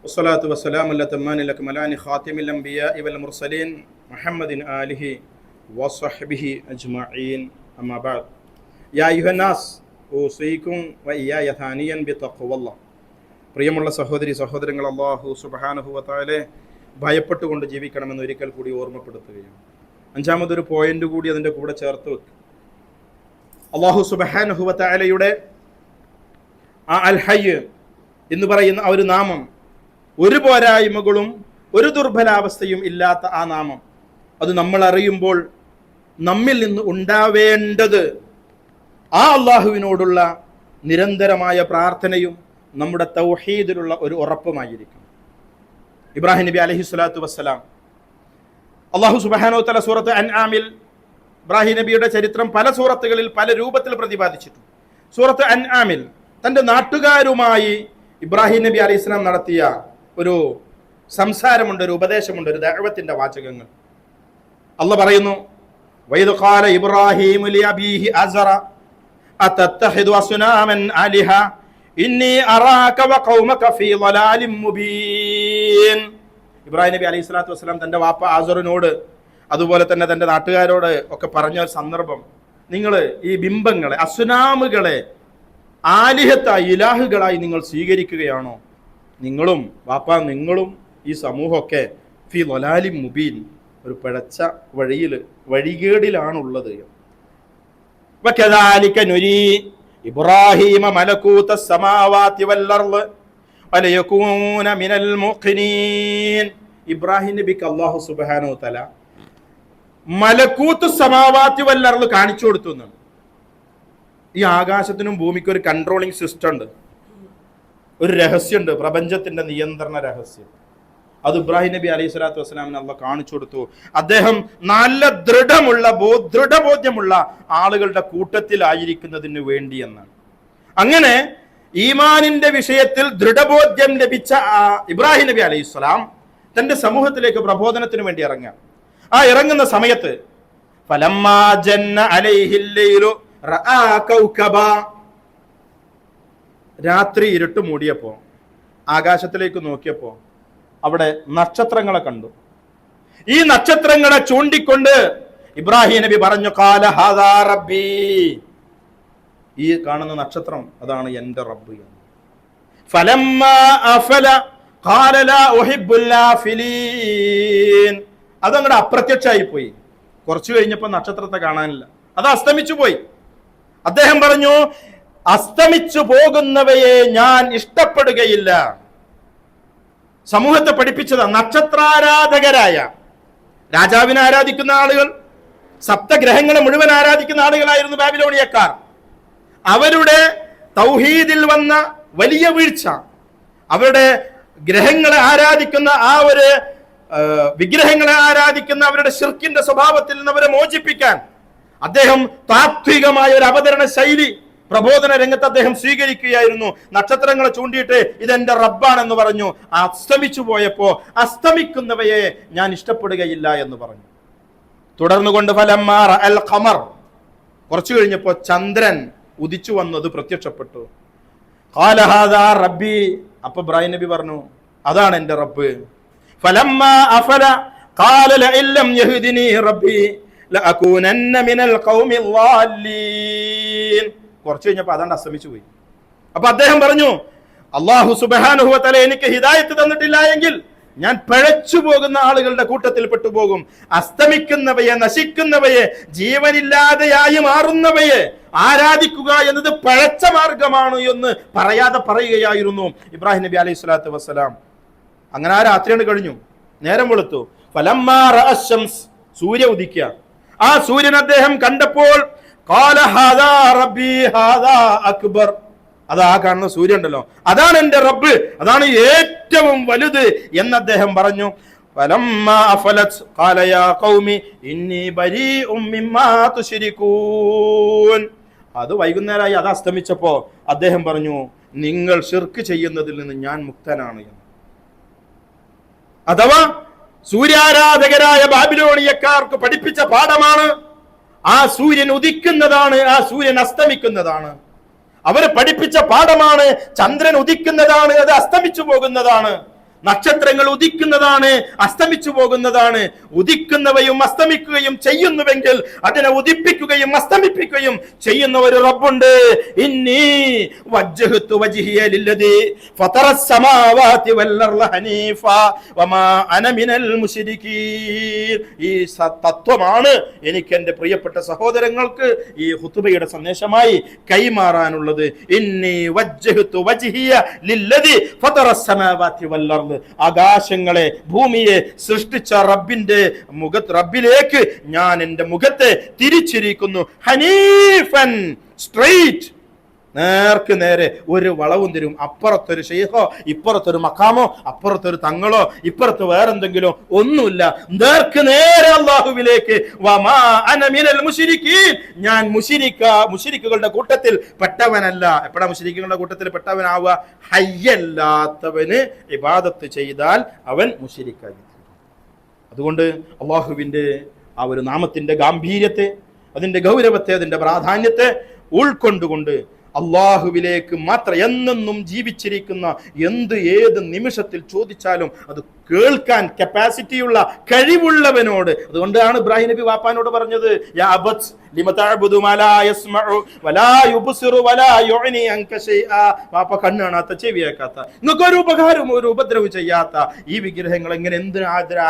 والصلاة والسلام الأتمان الأكملان خاتم الأنبياء والمرسلين محمد آله وصحبه أجمعين أما بعد يا أيها الناس أوصيكم وإياي ثانيا بتقوى الله. പ്രിയമുള്ള സഹോദരി സഹോദരങ്ങൾ, അല്ലാഹു സുബ്ഹാനഹു വ തആലയെ ഭയപ്പെട്ടുകൊണ്ട് ജീവിക്കണമെന്ന് ഒരിക്കൽ കൂടി ഓർമ്മപ്പെടുത്തുകയാണ്. അഞ്ചാമതൊരു പോയിന്റ് കൂടി അതിൻ്റെ കൂടെ ചേർത്ത് വെക്കുക. അല്ലാഹു സുബ്ഹാനഹു വ തആലയുടെ ആ അൽ ഹയ്യ് എന്ന് പറയുന്ന ആ ഒരു നാമം, ഒരു പോരായ്മകളും ഒരു ദുർബലാവസ്ഥയും ഇല്ലാത്ത ആ നാമം, അത് നമ്മൾ അറിയുമ്പോൾ നമ്മിൽ നിന്ന് ഉണ്ടാവേണ്ടത് ആ അള്ളാഹുവിനോടുള്ള നിരന്തരമായ പ്രാർത്ഥനയും നമ്മുടെ തൗഹീദിലുള്ള ഒരു ഉറപ്പുമായിരിക്കും. ഇബ്രാഹിം നബി അലൈഹി സ്വലാത്തു വസ്സലാം അല്ലാഹു സുബ്ഹാനഹു വ തആല സൂറത്ത് അൻആമിൽ ഇബ്രാഹിം നബിയുടെ ചരിത്രം പല സൂറത്തുകളിൽ പല രൂപത്തിൽ പ്രതിപാദിച്ചിട്ടുണ്ട്. സൂറത്ത് അൻആമിൽ തന്റെ നാട്ടുകാരുമായി ഇബ്രാഹിം നബി അലൈഹി സ്വലാം നടത്തിയ ഒരു സംസാരമുണ്ട്, ഒരു ഉപദേശമുണ്ട്, ഒരു ദഅവത്തിന്റെ വാചകങ്ങൾ. അല്ലാഹ് പറയുന്നു, വൈദ് ഖാല ഇബ്രാഹിം ലിഅബീഹി അസറ അതത്തഖിദു അസ്നാമൻ ആലിഹ ഇന്നി അറാക വഖൗമക ഫീ ളലാലിൻ മുബീൻ. ഇബ്രാഹിം നബി അലൈഹി സ്വലാത്തു വസ്സലാം തന്റെ വാപ്പ ആസറിനോട് അതുപോലെ തന്നെ തന്റെ നാട്ടുകാരോട് ഒക്കെ പറഞ്ഞ ഒരു സന്ദർഭം, നിങ്ങൾ ഈ ബിംബങ്ങളെ, അസ്നാമുകളെ ആലിഹത്തായി, ഇലാഹുകളായി നിങ്ങൾ സ്വീകരിക്കുകയാണോ? നിങ്ങളും വാപ്പ, നിങ്ങളും ഈ സമൂഹമൊക്കെ ഫി ളലാലിൻ മുബീൻ, ഒരു പിഴച്ച വഴികേടിലാണുള്ളത്. വകദാലിക നുരീ ഇബ്രാഹീമ മലകൂത സമാവാതി വൽ അർള് വലയകൂന മിനൽ മുഖിനീൻ. ഇബ്രാഹിം നബിക്ക് അല്ലാഹു സുബ്ഹാനഹു വ തആല മലകൂത്ത് സമാവാതി വൽ അർള് കാണിച്ചു കൊടുത്തു എന്നാണ്. ഈ ആകാശത്തിനും ഭൂമിക്കും ഒരു കൺട്രോളിങ് സിസ്റ്റം ഉണ്ട്, ഒരു രഹസ്യമുണ്ട്, പ്രപഞ്ചത്തിന്റെ നിയന്ത്രണ രഹസ്യം. അത് ഇബ്രാഹിം നബി അലൈഹി സ്വലാത്തു വസ്സലാമിന് അള്ളാഹ് കാണിച്ചു കൊടുത്തു. അദ്ദേഹം നല്ല ദൃഢബോധ്യമുള്ള ആളുകളുടെ കൂട്ടത്തിലായിരിക്കുന്നതിന് വേണ്ടി എന്നാണ്. അങ്ങനെ ഈമാനിന്റെ വിഷയത്തിൽ ദൃഢബോധ്യം ലഭിച്ച ഇബ്രാഹിം നബി അലൈഹി സ്വലാം തന്റെ സമൂഹത്തിലേക്ക് പ്രബോധനത്തിന് വേണ്ടി ഇറങ്ങാം. ആ ഇറങ്ങുന്ന സമയത്ത് ഫലമ്മാ ജന്ന അലൈഹിൽ ലൈലു റആ കൗകബാ, രാത്രി ഇരുട്ട് മൂടിയപ്പോ ആകാശത്തിലേക്ക് നോക്കിയപ്പോ അവിടെ നക്ഷത്രങ്ങളെ കണ്ടു. ഈ നക്ഷത്രങ്ങളെ ചൂണ്ടിക്കൊണ്ട് ഇബ്രാഹിം നബി പറഞ്ഞു, ഖാല ഹാദാ റബ്ബി, ഈ കാണുന്ന നക്ഷത്രം അതാണ് എന്റെ റബ്ബ്. ഫലമ്മാ അഫല ഖാല ലാ ഉഹിബ്ബുൽ ആഫിലീൻ, അതങ്ങോട്ട് അപ്രത്യക്ഷമായി പോയി. കുറച്ചു കഴിഞ്ഞപ്പോ നക്ഷത്രത്തെ കാണാനില്ല, അത് അസ്തമിച്ചു പോയി. അദ്ദേഹം പറഞ്ഞു, അസ്തമിച്ചു പോകുന്നവയെ ഞാൻ ഇഷ്ടപ്പെടുകയില്ല. സമൂഹത്തെ പഠിപ്പിച്ചത് നക്ഷത്രാരാധകരായ, രാജാവിനെ ആരാധിക്കുന്ന ആളുകൾ, സപ്തഗ്രഹങ്ങളെ മുഴുവൻ ആരാധിക്കുന്ന ആളുകളായിരുന്നു ബാബിലോണിയക്കാർ. അവരുടെ തൗഹീദിൽ വന്ന വലിയ വീഴ്ച, അവരുടെ ഗ്രഹങ്ങളെ ആരാധിക്കുന്ന ആ ഒരു വിഗ്രഹങ്ങളെ ആരാധിക്കുന്ന അവരുടെ ശിർക്കിന്റെ സ്വഭാവത്തിൽ നിന്ന് അവരെ മോചിപ്പിക്കാൻ അദ്ദേഹം താത്വികമായ ഒരു അവതരണ ശൈലി പ്രബോധന രംഗത്ത് അദ്ദേഹം സ്വീകരിക്കുകയായിരുന്നു. നക്ഷത്രങ്ങളെ ചൂണ്ടിയിട്ട് ഇതെന്റെ റബ്ബാണെന്ന് പറഞ്ഞു. അസ്തമിച്ചു പോയപ്പോ അസ്തമിക്കുന്നവയെ ഞാൻ ഇഷ്ടപ്പെടുകയില്ല എന്ന് പറഞ്ഞു. തുടർന്നുകൊണ്ട് ഫലമ്മാ റഅൽ ഖമർ, കുറച്ചു കഴിഞ്ഞപ്പോ ചന്ദ്രൻ ഉദിച്ചു വന്നത് പ്രത്യക്ഷപ്പെട്ടു. ഖാല ഹാദാ റബ്ബി, അപ്പൊ ഇബ്രാഹിം നബി പറഞ്ഞു, അതാണ് എന്റെ റബ്ബ്. ഫലമ്മാ അഫല ഖാല ലഇല്ലം യഹ്ദിനി റബ്ബി ലഅകൂനന്ന മിനൽ ഖൗമിൽ ളാല്ലീൻ. കുറച്ചു കഴിഞ്ഞപ്പോ അതാണ്ട് അസ്തമിച്ചു പോയി. അപ്പൊ അദ്ദേഹം പറഞ്ഞു, അല്ലാഹു സുബ്ഹാനഹു വ തആല എനിക്ക് ഹിദായത്ത് തന്നിട്ടില്ല എങ്കിൽ ഞാൻ പിഴച്ചു പോകുന്ന ആളുകളുടെ കൂട്ടത്തിൽ പെട്ടുപോകും. അസ്തമിക്കുന്നവയെ, നശിക്കുന്നവയെ, ജീവനില്ലാതെയായി മാറുന്നവയെ ആരാധിക്കുക എന്നത് പിഴച്ച മാർഗമാണ് എന്ന് പറയാതെ പറയുകയായിരുന്നു ഇബ്രാഹിം നബി അലൈഹി സ്വലാത്തു വസ്സലാം. അങ്ങനെ ആ രാത്രിയാണ് കഴിഞ്ഞു, നേരം വെളുത്തു. ഫലമ്മാ റഅ ശംസ്, സൂര്യ ഉദിക്കുക. ആ സൂര്യൻ അദ്ദേഹം കണ്ടപ്പോൾ ഖാല ഹാദാ റബ്ബി ഹാദാ അക്ബർ, അത് ആ കാണുന്ന സൂര്യൻ ഉണ്ടല്ലോ, അതാണ് എന്റെ റബ്ബ്, അതാണ് ഏറ്റവും വലുത് എന്ന് അദ്ദേഹം പറഞ്ഞു. ഫലമ്മാ അഫലത് ഖാല യാ ഖൗമി ഇന്നി ബരീഉം മിമ്മാ തുശ്രികൂൻ. അത് വൈകുന്നേരമായി, അത് അസ്തമിച്ചപ്പോ അദ്ദേഹം പറഞ്ഞു, നിങ്ങൾ ശിർക്ക് ചെയ്യുന്നതിൽ നിന്ന് ഞാൻ മുക്തനാണ് എന്ന്. അഥവാ സൂര്യാരാധകരായ ബാബിലോണിയക്കാർക്ക് പഠിപ്പിച്ച പാഠമാണ്. ആ സൂര്യൻ ഉദിക്കുന്നതാണ്, ആ സൂര്യൻ അസ്തമിക്കുന്നതാണ്. അവര് പഠിപ്പിച്ച പാഠമാണ്. ചന്ദ്രൻ ഉദിക്കുന്നതാണ്, അത് അസ്തമിച്ചു പോകുന്നതാണ്. നക്ഷത്രങ്ങൾ ഉദിക്കുന്നതാണ്, അസ്തമിച്ചു പോകുന്നതാണ്. ഉദിക്കുന്നവയും അസ്തമിക്കുകയും ചെയ്യുന്നുവെങ്കിൽ അതിനെ ഉദിപ്പിക്കുകയും അസ്തമിപ്പിക്കുകയും ചെയ്യുന്ന ഒരു റബ്ബുണ്ട്. ഇന്നി വജ്ജഹ്തു വജ്ഹിയ ലില്ലദീ ഫതറസ് സമാവാതി വൽ അർള ഹനീഫ വമാ അന മിനൽ മുശ്രികീൻ. ഈ തത്വമാണ് എനിക്ക് എൻ്റെ പ്രിയപ്പെട്ട സഹോദരങ്ങൾക്ക് ഈ ഖുതുബയുടെ സന്ദേശമായി കൈമാറാനുള്ളത്. ഇന്നി വജ്ജഹ്തു വജ്ഹിയ ലില്ലദീ ഫതറസ് സമാവാതി വൽ അർള, ആകാശങ്ങളെ ഭൂമിയെ സൃഷ്ടിച്ച റബ്ബിലേക്ക് ഞാൻ എൻ്റെ മുഖത്തെ തിരിച്ചിരിക്കുന്നു. ഹനീഫൻ, സ്ട്രെയിറ്റ്, നേർക്ക് നേരെ ഒരു വളവും തരും. അപ്പുറത്തൊരു ഷെയ്ഖോ, ഇപ്പുറത്തൊരു മക്കാമോ, അപ്പുറത്തൊരു തങ്ങളോ, ഇപ്പുറത്ത് വേറെന്തെങ്കിലും ഒന്നുമില്ല. നേർക്ക് നേരെ അള്ളാഹുവിലേക്ക്. വമാ അന മിനൽ മുശ്രിക്കീൻ, ഞാൻ മുശ്രിക്കുകളുടെ കൂട്ടത്തിൽ പെട്ടവനല്ല. എപ്പോഴാ മുശ്രിക്കുകളുടെ കൂട്ടത്തിൽ പെട്ടവനാവുക? ഹയ്യല്ലാത്തവന് ഇബാദത്ത് ചെയ്താൽ അവൻ മുശ്രിക്കായി. അതുകൊണ്ട് അള്ളാഹുവിന്റെ ആ ഒരു നാമത്തിന്റെ ഗാംഭീര്യത്തെ, അതിന്റെ ഗൗരവത്തെ, അതിന്റെ പ്രാധാന്യത്തെ ഉൾക്കൊണ്ടുകൊണ്ട് അള്ളാഹുവിലേക്ക് മാത്രം എന്നെന്നും ജീവിച്ചിരിക്കുന്ന ഏത് നിമിഷത്തിൽ ചോദിച്ചാലും അത് കേൾക്കാൻ കപ്പാസിറ്റിയുള്ള കഴിവുള്ളവനോട്. അതുകൊണ്ടാണ് ഇബ്രാഹിം നബി വാപ്പാനോട് പറഞ്ഞത്, യാ അബത് ലിമ തഅബുദു മാ ലാ യസ്മഉ വലാ യുബ്സിറു വലാ യുഗ്നി അൻക ശൈആ. വാപ്പ കണ്ണ് കാണാത്ത, ചെവി കേൾക്കാത്ത, നിങ്ങൾക്ക് ഒരു ഉപകാരവും ഒരു ഉപദ്രവവും ചെയ്യാത്ത ഈ വിഗ്രഹങ്ങൾ എങ്ങനെ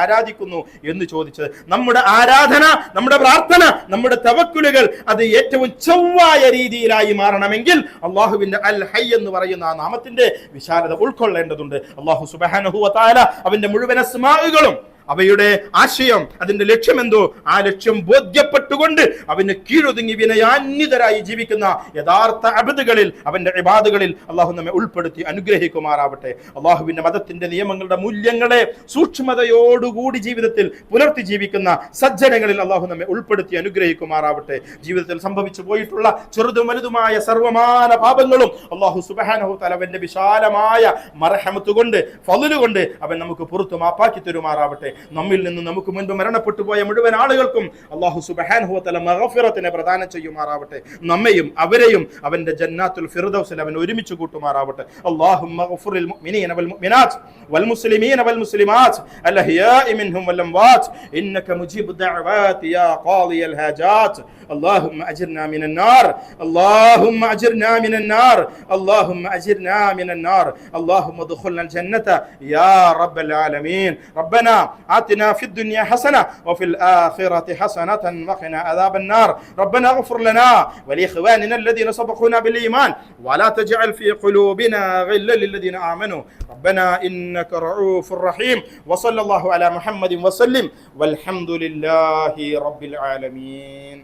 ആരാധിക്കുന്നു എന്ന് ചോദിച്ചത്. നമ്മുടെ ആരാധന, നമ്മുടെ പ്രാർത്ഥന, നമ്മുടെ തവക്കുലുകൾ അത് ഏറ്റവും ചൊവ്വായ രീതിയിലായി മാറണമെങ്കിൽ അള്ളാഹുവിന്റെ അൽ ഹയ്യ് എന്ന് പറയുന്ന ആ നാമത്തിന്റെ വിശാലത ഉൾക്കൊള്ളേണ്ടതുണ്ട്. അള്ളാഹു സുബ്ഹാനഹു വ തആല അവന്റെ മുഴുവൻ അസ്മാഉകളും അവയുടെ ആശയം, അതിന്റെ ലക്ഷ്യം എന്തോ ആ ലക്ഷ്യം ബോധ്യപ്പെട്ടുകൊണ്ട് അവന് കീഴൊതുങ്ങി വിനയാന്വിതരായി ജീവിക്കുന്ന യഥാർത്ഥ അബ്ദുകളിൽ, അവന്റെ ഇബാദുകളിൽ അള്ളാഹു നമ്മെ ഉൾപ്പെടുത്തി അനുഗ്രഹിക്കുമാറാവട്ടെ. അള്ളാഹുവിന്റെ മതത്തിന്റെ നിയമങ്ങളുടെ മൂല്യങ്ങളെ സൂക്ഷ്മതയോടുകൂടി ജീവിതത്തിൽ പുലർത്തി ജീവിക്കുന്ന സജ്ജനങ്ങളിൽ അള്ളാഹു നമ്മെ ഉൾപ്പെടുത്തി അനുഗ്രഹിക്കുമാറാവട്ടെ. ജീവിതത്തിൽ സംഭവിച്ചു പോയിട്ടുള്ള ചെറുതും വലുതുമായ സർവമാന പാപങ്ങളും അള്ളാഹു സുബ്ഹാനഹു തആല അവന്റെ വിശാലമായ മർഹമത്ത് കൊണ്ട്, ഫള് കൊണ്ട് അവൻ നമുക്ക് പുറത്തു മാപ്പാക്കി തരുമാറാവട്ടെ. നമ്മിൽ നിന്ന് നമുക്ക് മുൻപ് മരണപ്പെട്ടു പോയ മുഴുവൻ ആളുകൾക്കും അല്ലാഹു സുബ്ഹാനഹു വ തആല മഗ്ഫിറത്തിനെ പ്രദാനം ചെയ്യുമാറാവട്ടെ. നമ്മയും അവരെയും അവന്റെ ജന്നാത്തുൽ ഫിർദൗസിൽ അവൻ ഒരുമിച്ച് കൂട്ടുമാറാവട്ടെ. അല്ലാഹുമ്മ ഗ്ഫിറിൽ മുഅ്മിനീന വൽ മുഅ്മിനാത്ത് വൽ മുസ്ലിമീന വൽ മുസ്ലിമാത്ത് അൽ അഹ്യാഇ മിൻഹും വൽ അംവാത്ത് ഇന്നക മുജീബു ദഅവാതി യാ ഖാദിയൽ ഹാജാത്ത്. اللهم أجرنا من النار، اللهم أجرنا من النار، اللهم أجرنا من النار، اللهم ادخلنا الجنة يا رب العالمين. ربنا آتنا في الدنيا حسنة وفي الآخرة حسنة وقنا عذاب النار. ربنا اغفر لنا ولإخواننا الذين سبقونا بالإيمان ولا تجعل في قلوبنا غلا للذين آمنوا ربنا إنك رؤوف رحيم. وصلى الله على محمد وسلم والحمد لله رب العالمين.